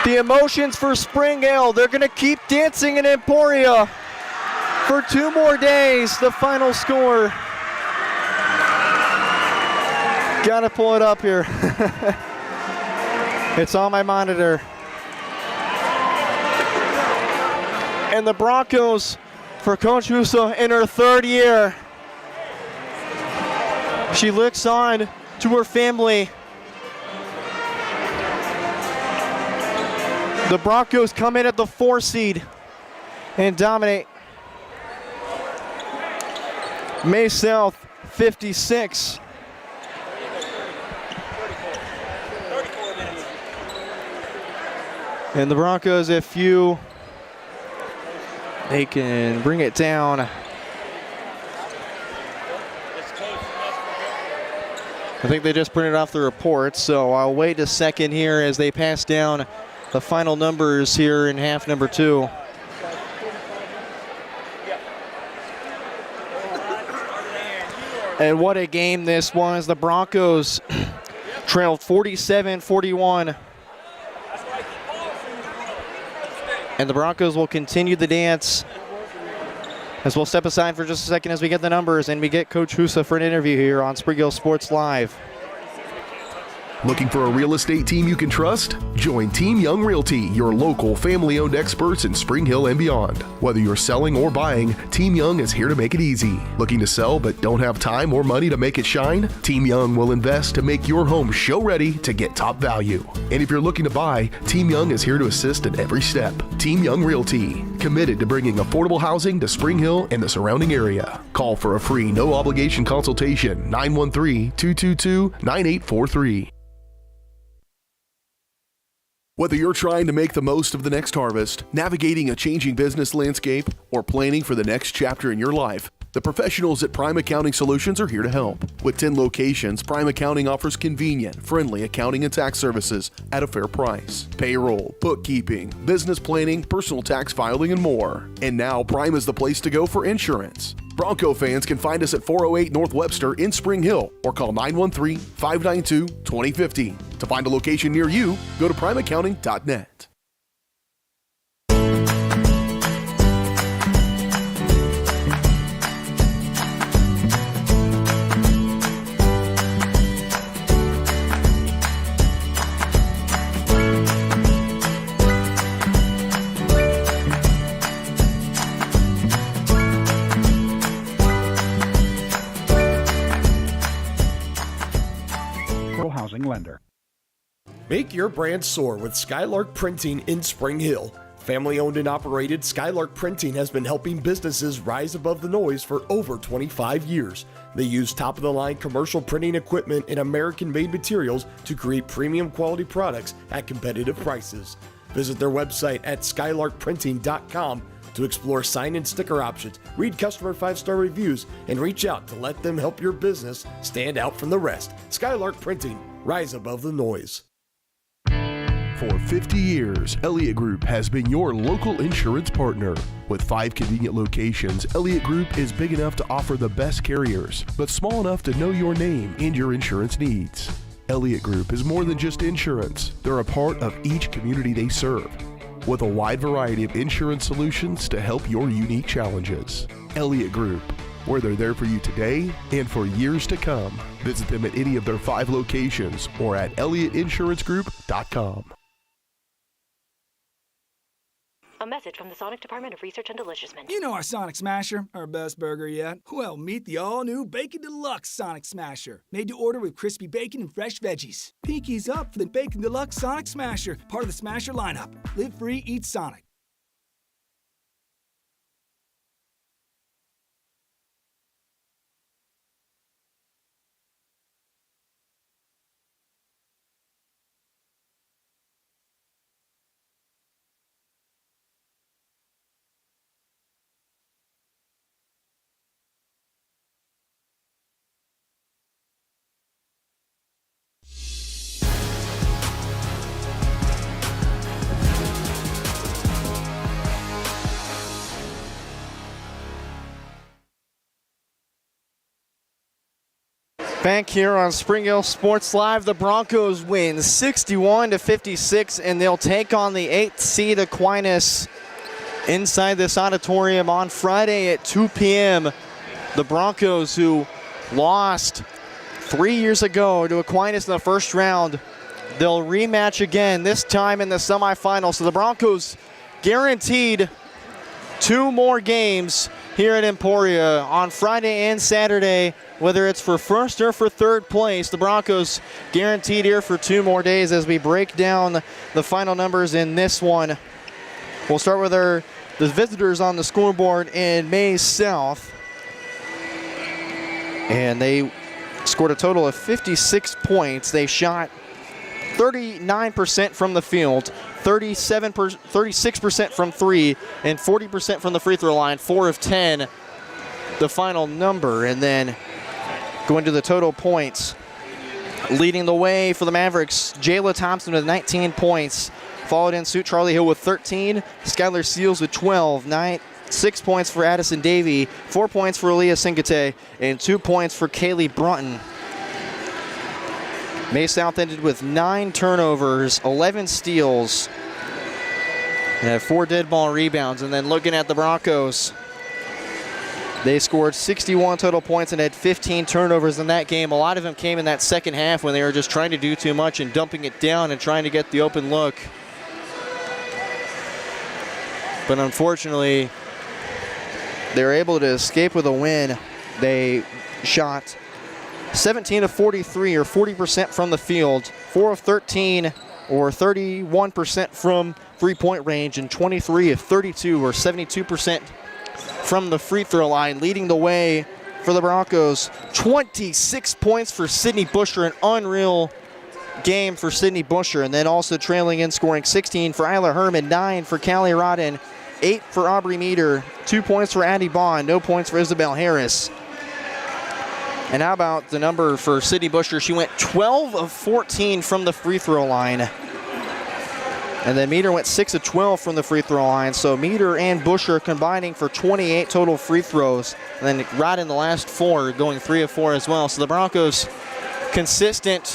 The emotions for Spring Hill. They're going to keep dancing in Emporia for 2 more days. The final score. Got to pull it up here. It's on my monitor. And the Broncos, for Coach Husa in her 3rd year, she looks on to her family. The Broncos come in at the 4 seed and dominate. Maize South 56. And the Broncos, they can bring it down. I think they just printed off the report, so I'll wait a second here as they pass down the final numbers here in half number 2. And what a game this was. The Broncos trailed 47-41. And the Broncos will continue the dance, as we'll step aside for just a second as we get the numbers and we get Coach Husa for an interview here on Spring Hill Sports Live. Looking for a real estate team you can trust? Join Team Young Realty, your local family-owned experts in Spring Hill and beyond. Whether you're selling or buying, Team Young is here to make it easy. Looking to sell but don't have time or money to make it shine? Team Young will invest to make your home show ready to get top value. And if you're looking to buy, Team Young is here to assist at every step. Team Young Realty, committed to bringing affordable housing to Spring Hill and the surrounding area. Call for a free no-obligation consultation, 913-222-9843. Whether you're trying to make the most of the next harvest, navigating a changing business landscape, or planning for the next chapter in your life, the professionals at Prime Accounting Solutions are here to help. With 10 locations, Prime Accounting offers convenient, friendly accounting and tax services at a fair price. Payroll, bookkeeping, business planning, personal tax filing, and more. And now Prime is the place to go for insurance. Bronco fans can find us at 408 North Webster in Spring Hill or call 913-592-2050. To find a location near you, go to primeaccounting.net. Housing lender. Make your brand soar with Skylark Printing in Spring Hill. Family owned and operated, Skylark Printing has been helping businesses rise above the noise for over 25 years. They use top-of-the-line commercial printing equipment and American-made materials to create premium quality products at competitive prices. Visit their website at skylarkprinting.com to explore sign and sticker options, read customer 5-star reviews, and reach out to let them help your business stand out from the rest. Skylark Printing, rise above the noise. For 50 years, Elliott Group has been your local insurance partner. With 5 convenient locations, Elliott Group is big enough to offer the best carriers, but small enough to know your name and your insurance needs. Elliott Group is more than just insurance. They're a part of each community they serve, with a wide variety of insurance solutions to help your unique challenges. Elliott Group, where they're there for you today and for years to come. Visit them at any of their 5 locations or at ElliottInsuranceGroup.com. A message from the Sonic Department of Research and Deliciousment. You know our Sonic Smasher, our best burger yet? Well, meet the all-new Bacon Deluxe Sonic Smasher. Made to order with crispy bacon and fresh veggies. Pinkies up for the Bacon Deluxe Sonic Smasher, part of the Smasher lineup. Live free, eat Sonic. Back here on Spring Hill Sports Live, the Broncos win 61-56, and they'll take on the 8th seed Aquinas inside this auditorium on Friday at 2 p.m. The Broncos, who lost 3 years ago to Aquinas in the first round, they'll rematch again, this time in the semifinals. So the Broncos guaranteed 2 more games here at Emporia on Friday and Saturday. Whether it's for first or for third place, the Broncos guaranteed here for 2 more days as we break down the final numbers in this one. We'll start with the visitors on the scoreboard in Maize South. And they scored a total of 56 points. They shot 39% from the field, 36% from 3, and 40% from the free throw line, 4 of 10, the final number. And then going to the total points, leading the way for the Mavericks, Jayla Thompson with 19 points, followed in suit Charlie Hill with 13, Skylar Seals with 12, 6 points for Addison Davey, 4 points for Aaliyah Singate, and 2 points for Kaylee Brunton. Maize South ended with 9 turnovers, 11 steals, and had 4 dead ball rebounds. And then looking at the Broncos, they scored 61 total points and had 15 turnovers in that game. A lot of them came in that second half when they were just trying to do too much and dumping it down and trying to get the open look. But unfortunately, they were able to escape with a win. They shot 17 of 43, or 40% from the field, 4 of 13, or 31% from three-point range, and 23 of 32, or 72% from the free throw line. Leading the way for the Broncos, 26 points for Sydney Busher, an unreal game for Sydney Busher. And then also trailing in, scoring 16 for Isla Herman, 9 for Callie Rodden, 8 for Aubrey Meter, 2 points for Addie Bond, no points for Isabel Harris. And how about the number for Sydney Busher? She went 12 of 14 from the free throw line. And then Meter went 6 of 12 from the free throw line. So Meter and Busher combining for 28 total free throws. And then Rodden the last 4, going 3 of 4 as well. So the Broncos consistent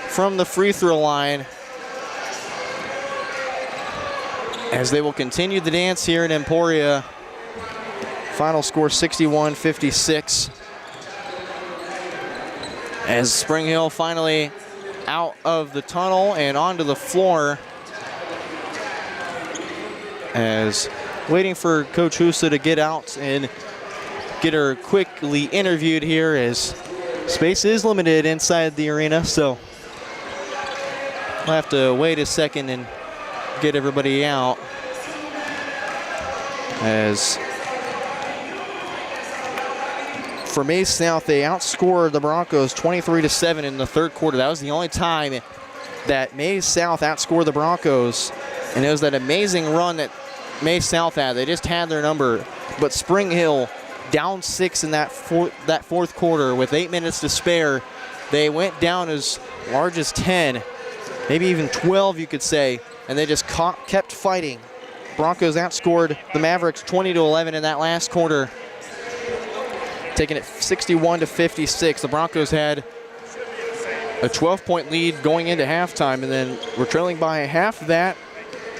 from the free throw line, as they will continue the dance here in Emporia. Final score 61-56. As Spring Hill finally out of the tunnel and onto the floor, as waiting for Coach Husa to get out and get her quickly interviewed here, as space is limited inside the arena, so we'll have to wait a second and get everybody out. As for Maize South, they outscored the Broncos 23-7 in the third quarter. That was the only time that Maize South outscored the Broncos, and it was that amazing run that Maize South had. They just had their number, but Spring Hill down 6 in that fourth quarter with 8 minutes to spare. They went down as large as 10, maybe even 12, you could say, and they just kept fighting. Broncos outscored the Mavericks 20-11 in that last quarter, taking it 61-56. The Broncos had a 12-point lead going into halftime, and then we're trailing by half of that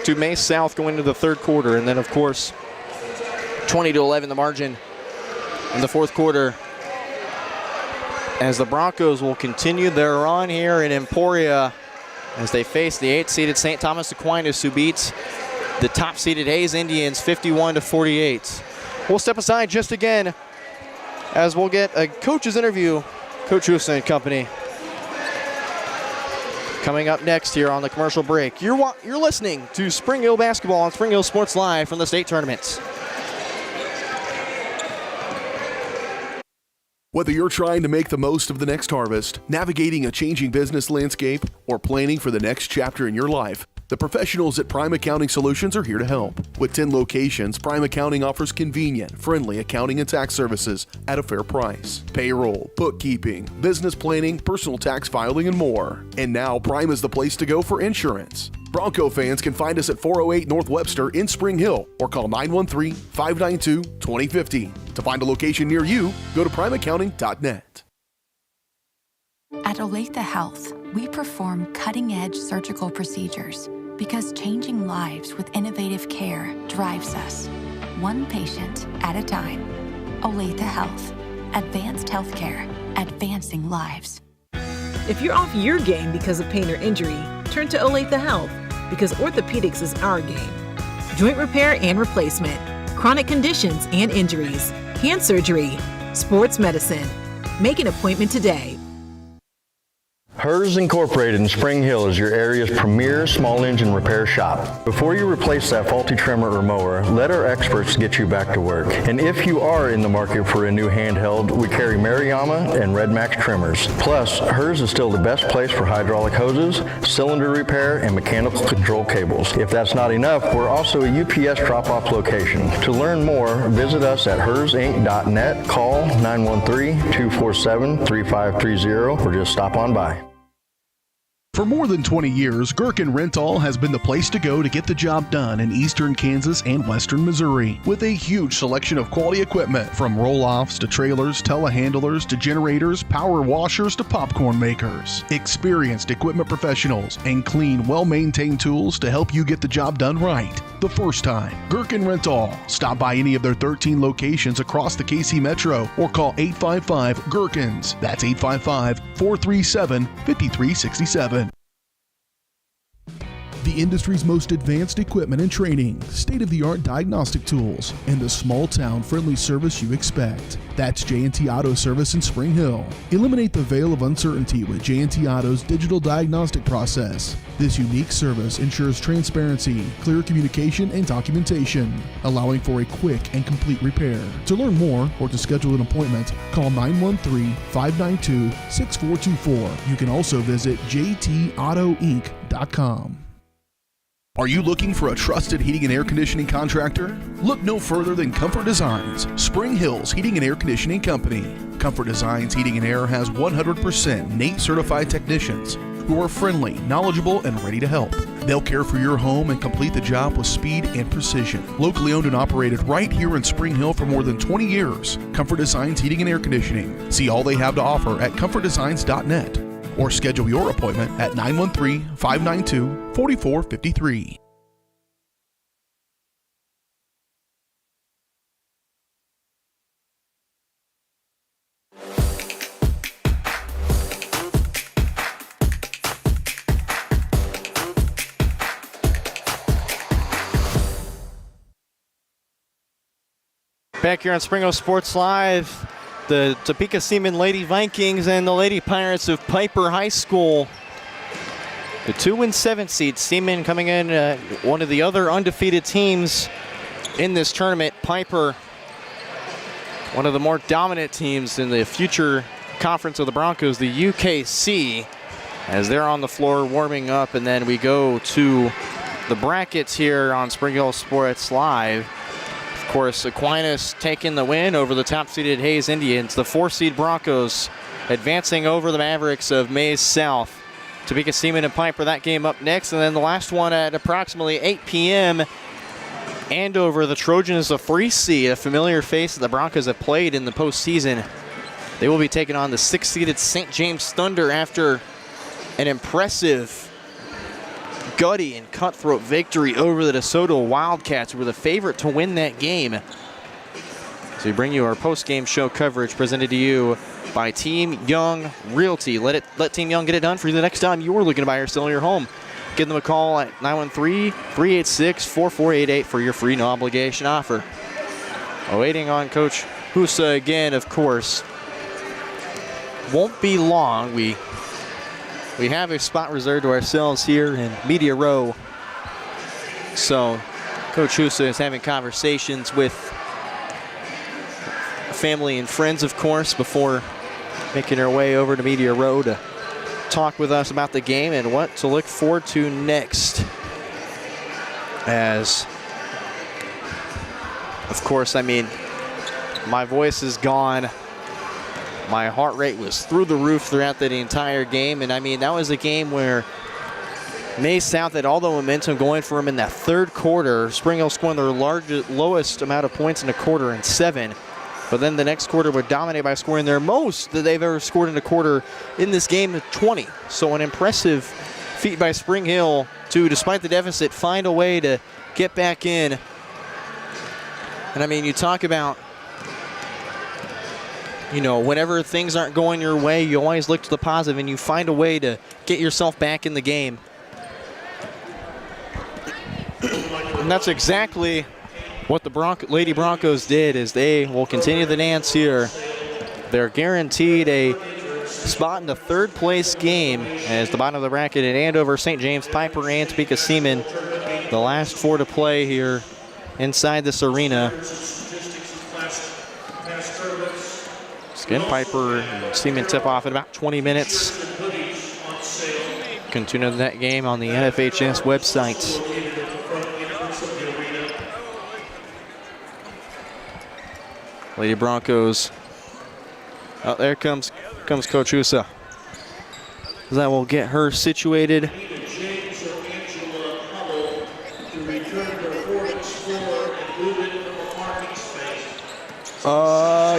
to Maize South going into the third quarter. And then, of course, 20-11 the margin in the fourth quarter, as the Broncos will continue their run here in Emporia as they face the 8th-seeded St. Thomas Aquinas, who beats the top-seeded Hayes Indians 51-48. We'll step aside just again as we'll get a coach's interview, Coach Husa and company, coming up next here on the commercial break. You're listening to Spring Hill Basketball on Spring Hill Sports Live from the state tournaments. Whether you're trying to make the most of the next harvest, navigating a changing business landscape, or planning for the next chapter in your life, the professionals at Prime Accounting Solutions are here to help. With 10 locations, Prime Accounting offers convenient, friendly accounting and tax services at a fair price. Payroll, bookkeeping, business planning, personal tax filing, and more. And now Prime is the place to go for insurance. Bronco fans can find us at 408 North Webster in Spring Hill or call 913-592-2015. To find a location near you, go to primeaccounting.net. At Olathe Health, we perform cutting-edge surgical procedures because changing lives with innovative care drives us, one patient at a time. Olathe Health. Advanced healthcare. Advancing lives. If you're off your game because of pain or injury, turn to Olathe Health because orthopedics is our game. Joint repair and replacement, chronic conditions and injuries, hand surgery, sports medicine. Make an appointment today. Hers Incorporated in Spring Hill is your area's premier small engine repair shop. Before you replace that faulty trimmer or mower, let our experts get you back to work. And if you are in the market for a new handheld, we carry Maruyama and Red Max trimmers. Plus, Hers is still the best place for hydraulic hoses, cylinder repair, and mechanical control cables. If that's not enough, we're also a UPS drop-off location. To learn more, visit us at hersinc.net, call 913-247-3530, or just stop on by. For more ton 20 years, Gherkin Rental has been the place to go to get the job done in eastern Kansas and western Missouri. With a huge selection of quality equipment, from roll-offs to trailers, telehandlers to generators, power washers to popcorn makers. Experienced equipment professionals and clean, well-maintained tools to help you get the job done right the first time. Gherkin Rental. Stop by any of their 13 locations across the KC Metro or call 855-GHERKINS. That's 855-437-5367. The industry's most advanced equipment and training, state-of-the-art diagnostic tools, and the small-town friendly service you expect. That's J&T Auto Service in Spring Hill. Eliminate the veil of uncertainty with J&T Auto's digital diagnostic process. This unique service ensures transparency, clear communication, and documentation, allowing for a quick and complete repair. To learn more or to schedule an appointment, call 913-592-6424. You can also visit jtautoinc.com. Are you looking for a trusted heating and air conditioning contractor? Look no further than Comfort Designs, Spring Hill's Heating and Air Conditioning Company. Comfort Designs Heating and Air has 100% NATE certified technicians who are friendly, knowledgeable, and ready to help. They'll care for your home and complete the job with speed and precision. Locally owned and operated right here in Spring Hill for more than 20 years, Comfort Designs Heating and Air Conditioning. See all they have to offer at comfortdesigns.net. Or schedule your appointment at 913-592-4453. Back here on Spring Hill Sports Live, the Topeka Seaman Lady Vikings and the Lady Pirates of Piper High School. The 2-7 seed, Seaman coming in, one of the other undefeated teams in this tournament. Piper, one of the more dominant teams in the future conference of the Broncos, the UKC, as they're on the floor warming up. And then we go to the brackets here on Spring Hill Sports Live. Of course, Aquinas taking the win over the top-seeded Hayes Indians. The 4-seed Broncos advancing over the Mavericks of Maize South. Topeka Seaman and Piper, that game up next. And then the last one at approximately 8 p.m. Andover, the Trojans, a free seed, a familiar face that the Broncos have played in the postseason. They will be taking on the 6-seeded St. James Thunder after an impressive, gutty and cutthroat victory over the DeSoto Wildcats, who were the favorite to win that game. So we bring you our post-game show coverage presented to you by Team Young Realty. Let Team Young get it done for you the next time you're looking to buy or sell your home. Give them a call at 913-386-4488 for your free no-obligation offer. Waiting on Coach Husa again, of course. Won't be long. We have a spot reserved to ourselves here in Media Row. So Coach Husa is having conversations with family and friends, of course, before making her way over to Media Row to talk with us about the game and what to look forward to next. As, of course, I mean, my voice is gone. My heart rate was through the roof throughout the entire game. And I mean, that was a game where Maize South had all the momentum going for them in that third quarter. Spring Hill scoring their lowest amount of points in a quarter in 7. But then the next quarter would dominate by scoring their most that they've ever scored in a quarter in this game, 20. So an impressive feat by Spring Hill to, despite the deficit, find a way to get back in. And I mean, you talk about, you know, whenever things aren't going your way, you always look to the positive and you find a way to get yourself back in the game. And that's exactly what the Lady Broncos did, is they will continue the dance here. They're guaranteed a spot in the third place game as the bottom of the bracket at Andover, St. James, Piper, and Topeka Seaman. The last 4 to play here inside this arena. Again, Piper and Seaman tip off in about 20 minutes. Continue that game on the NFHS website. Lady Broncos. Oh, there comes Coach Usa. That will get her situated.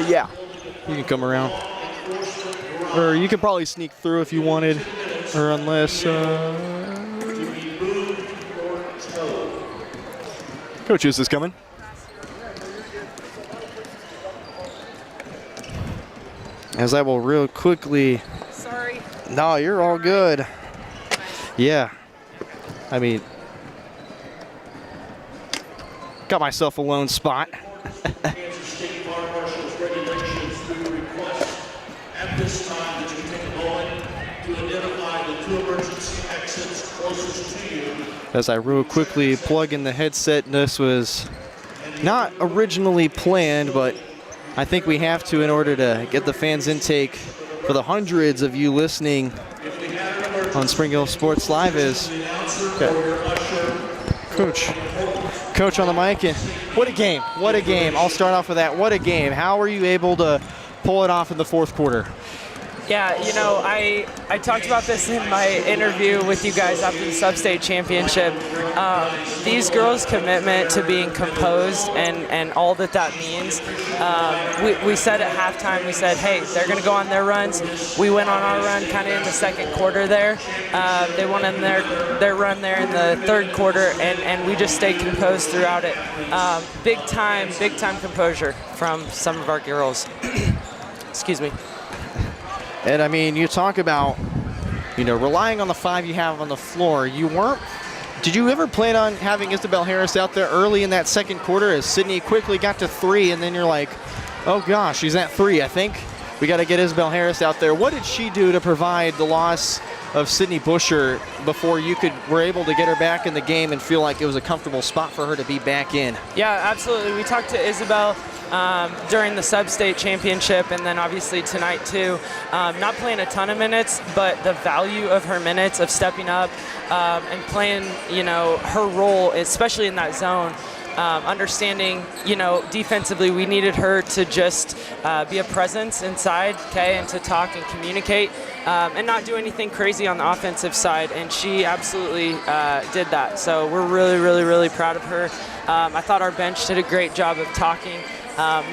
Yeah. You can come around. Or you could probably sneak through if you wanted. Or unless... Coach Usa's coming. As I will real quickly. Sorry. No, you're all good. Yeah. I mean, got myself a lone spot. At this time, that you take a moment to identify the 2 emergency exits closest to you. As I real quickly plug in the headset, this was not originally planned, but I think we have to in order to get the fans' intake for the hundreds of you listening on Spring Hill Sports Live is Coach on the mic. And what a game. What a game. I'll start off with that. What a game. How were you able to pull it off in the fourth quarter? Yeah, you know, I talked about this in my interview with you guys after the sub-state championship. These girls' commitment to being composed and all that means. We said at halftime, we said, hey, they're going to go on their runs. We went on our run kind of in the second quarter there. They went on their run there in the third quarter, and we just stayed composed throughout it. Big time composure from some of our girls. Excuse me. And I mean, you talk about, you know, relying on the 5 you have on the floor. Did you ever plan on having Isabel Harris out there early in that second quarter as Sydney quickly got to 3, and then you're like, oh gosh, she's at 3. I think we got to get Isabel Harris out there. What did she do to provide the loss of Sydney Busher before you were able to get her back in the game and feel like it was a comfortable spot for her to be back in? Yeah, absolutely. We talked to Isabel during the sub-state championship, and then obviously tonight too. Not playing a ton of minutes, but the value of her minutes of stepping up and playing, you know, her role, especially in that zone. Understanding, you know, defensively, we needed her to just be a presence inside, okay, and to talk and communicate and not do anything crazy on the offensive side, and she absolutely did that. So we're really proud of her. I thought our bench did a great job of talking,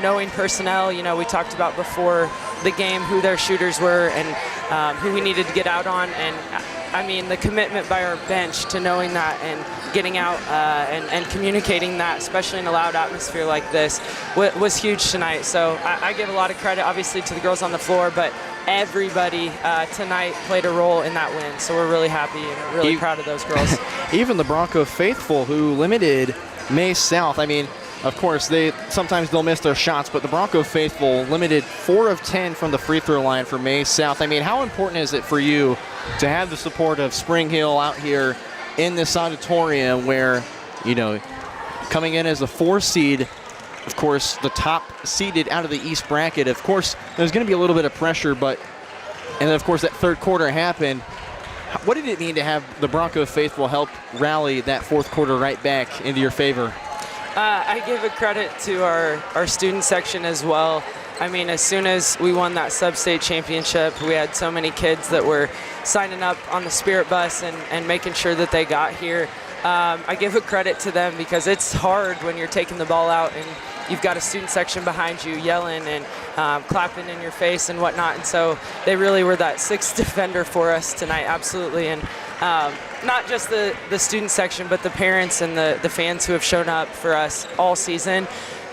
knowing personnel. You know, we talked about before the game who their shooters were and who we needed to get out on, and I mean, the commitment by our bench to knowing that and getting out and communicating that, especially in a loud atmosphere like this, was huge tonight. So I give a lot of credit, obviously, to the girls on the floor, but everybody tonight played a role in that win. So we're really happy and really proud of those girls. Even the Bronco faithful who limited Maize South. I mean, of course, sometimes they'll miss their shots, but the Bronco faithful limited 4 of 10 from the free throw line for Maize South. I mean, how important is it for you to have the support of Spring Hill out here in this auditorium where, you know, coming in as a 4 seed, of course, the top seeded out of the East bracket. Of course, there's going to be a little bit of pressure, and then, of course, that third quarter happened. What did it mean to have the Bronco faithful help rally that fourth quarter right back into your favor? I give a credit to our student section as well. I mean, as soon as we won that sub-state championship, we had so many kids that were signing up on the Spirit Bus and making sure that they got here. I give a credit to them because it's hard when you're taking the ball out and you've got a student section behind you yelling and clapping in your face and whatnot. And so they really were that sixth defender for us tonight, absolutely. And not just the student section, but the parents and the fans who have shown up for us all season.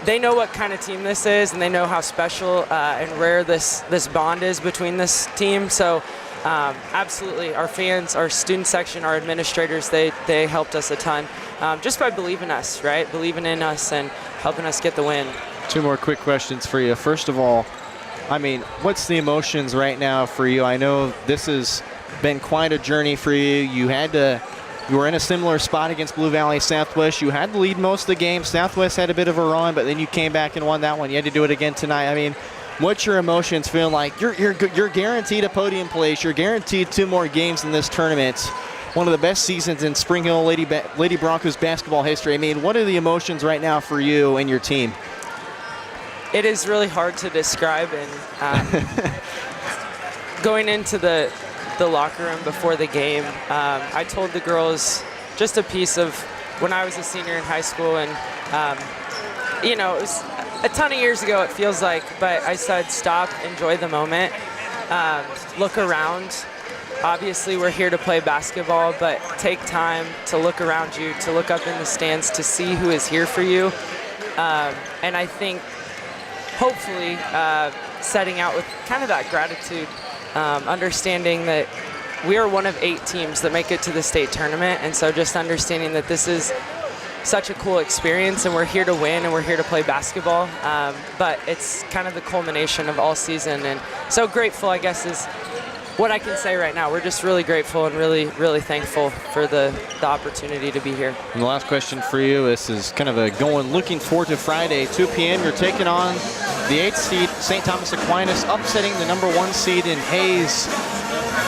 They know what kind of team this is, and they know how special and rare this bond is between this team. So absolutely, our fans, our student section, our administrators, they helped us a ton just by believing us, right? Believing in us and helping us get the win. 2 more quick questions for you. First of all, I mean, what's the emotions right now for you? I know this has been quite a journey for you. You were in a similar spot against Blue Valley Southwest. You had to lead most of the game. Southwest had a bit of a run, but then you came back and won that one. You had to do it again tonight. I mean, what's your emotions feeling like? You're guaranteed a podium place. You're guaranteed 2 more games in this tournament. One of the best seasons in Spring Hill Lady Broncos basketball history. I mean, what are the emotions right now for you and your team? It is really hard to describe, and going into the locker room before the game, I told the girls just a piece of when I was a senior in high school, and it was a ton of years ago, it feels like, but I said stop, enjoy the moment, look around. Obviously we're here to play basketball, but take time to look around you, to look up in the stands, to see who is here for you. And I think hopefully setting out with kind of that gratitude, understanding that we are one of 8 teams that make it to the state tournament, and so just understanding that this is such a cool experience, and we're here to win and we're here to play basketball, but it's kind of the culmination of all season, and so grateful, I guess, is what I can say right now. We're just really grateful and really, really thankful for the opportunity to be here. And the last question for you, this is kind of looking forward to Friday, 2 p.m. You're taking on the 8th seed, St. Thomas Aquinas, upsetting the number 1 seed in Hayes,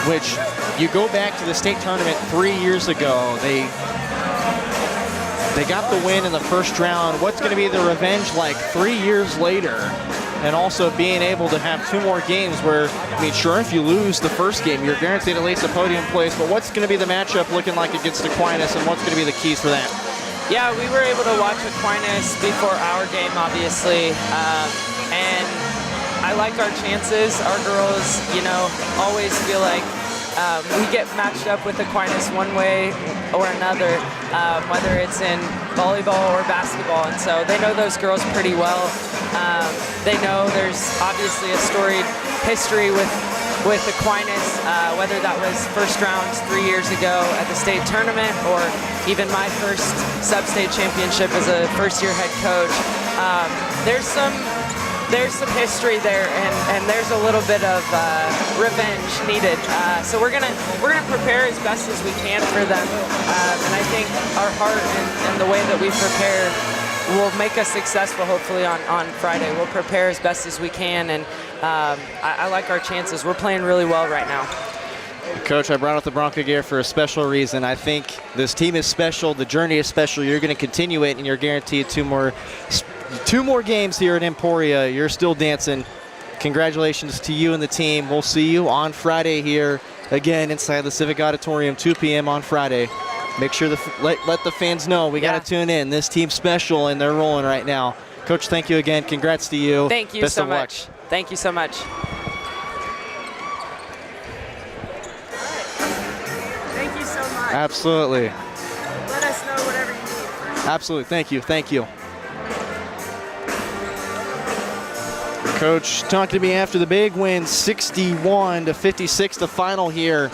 which you go back to the state tournament 3 years ago. They got the win in the first round. What's going to be the revenge like 3 years later? And also being able to have 2 more games where, I mean, sure, if you lose the first game, you're guaranteed at least a podium place, but what's going to be the matchup looking like against Aquinas, and what's going to be the keys for that? Yeah, we were able to watch Aquinas before our game, obviously, and I like our chances. Our girls, always feel like we get matched up with Aquinas one way or another, whether it's in volleyball or basketball, and so they know those girls pretty well. They know there's obviously a storied history with Aquinas, whether that was first rounds 3 years ago at the state tournament or even my first sub-state championship as a first-year head coach. There's some history there, and there's a little bit of revenge needed. So we're gonna prepare as best as we can for them, and I think our heart and the way that we prepare will make us successful. Hopefully on Friday, we'll prepare as best as we can, and I like our chances. We're playing really well right now. Coach, I brought out the Bronco gear for a special reason. I think this team is special. The journey is special. You're going to continue it, and you're guaranteed two more games here at Emporia. You're still dancing. Congratulations to you and the team. We'll see you on Friday here again inside the Civic Auditorium, 2 p.m. on Friday. Make sure let the fans know we got to tune in. This team's special, and they're rolling right now. Coach, thank you again. Congrats to you. Thank you so much. Thank you so much. Thank you so much. Absolutely. Let us know whatever you need. Absolutely. Thank you. Thank you. Coach talking to me after the big win, 61-56, the final here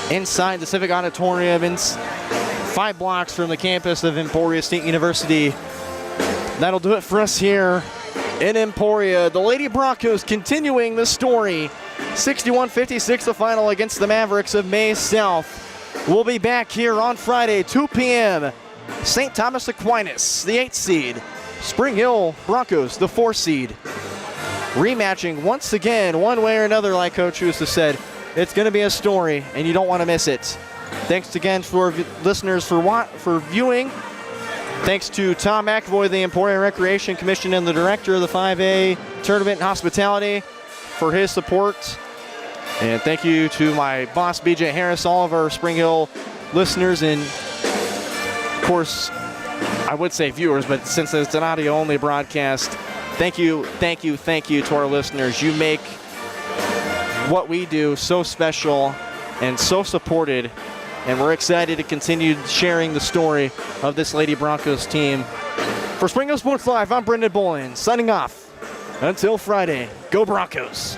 inside the Civic Auditorium, in 5 blocks from the campus of Emporia State University. That'll do it for us here in Emporia. The Lady Broncos continuing the story, 61-56, the final against the Mavericks of Maize South. We'll be back here on Friday, 2 p.m. St. Thomas Aquinas, the 8th seed. Spring Hill Broncos, the 4th seed. Rematching once again, one way or another, like Coach Husa said. It's going to be a story, and you don't want to miss it. Thanks again for listeners for viewing. Thanks to Tom McAvoy, the Emporia Recreation Commission, and the director of the 5A Tournament and Hospitality for his support. And thank you to my boss, BJ Harris, all of our Spring Hill listeners, and of course, I would say viewers, but since it's an audio-only broadcast, thank you to our listeners. You make what we do so special and so supported, and we're excited to continue sharing the story of this Lady Broncos team. For Spring Hill Sports Live, I'm Brendan Bolin, signing off. Until Friday, go Broncos!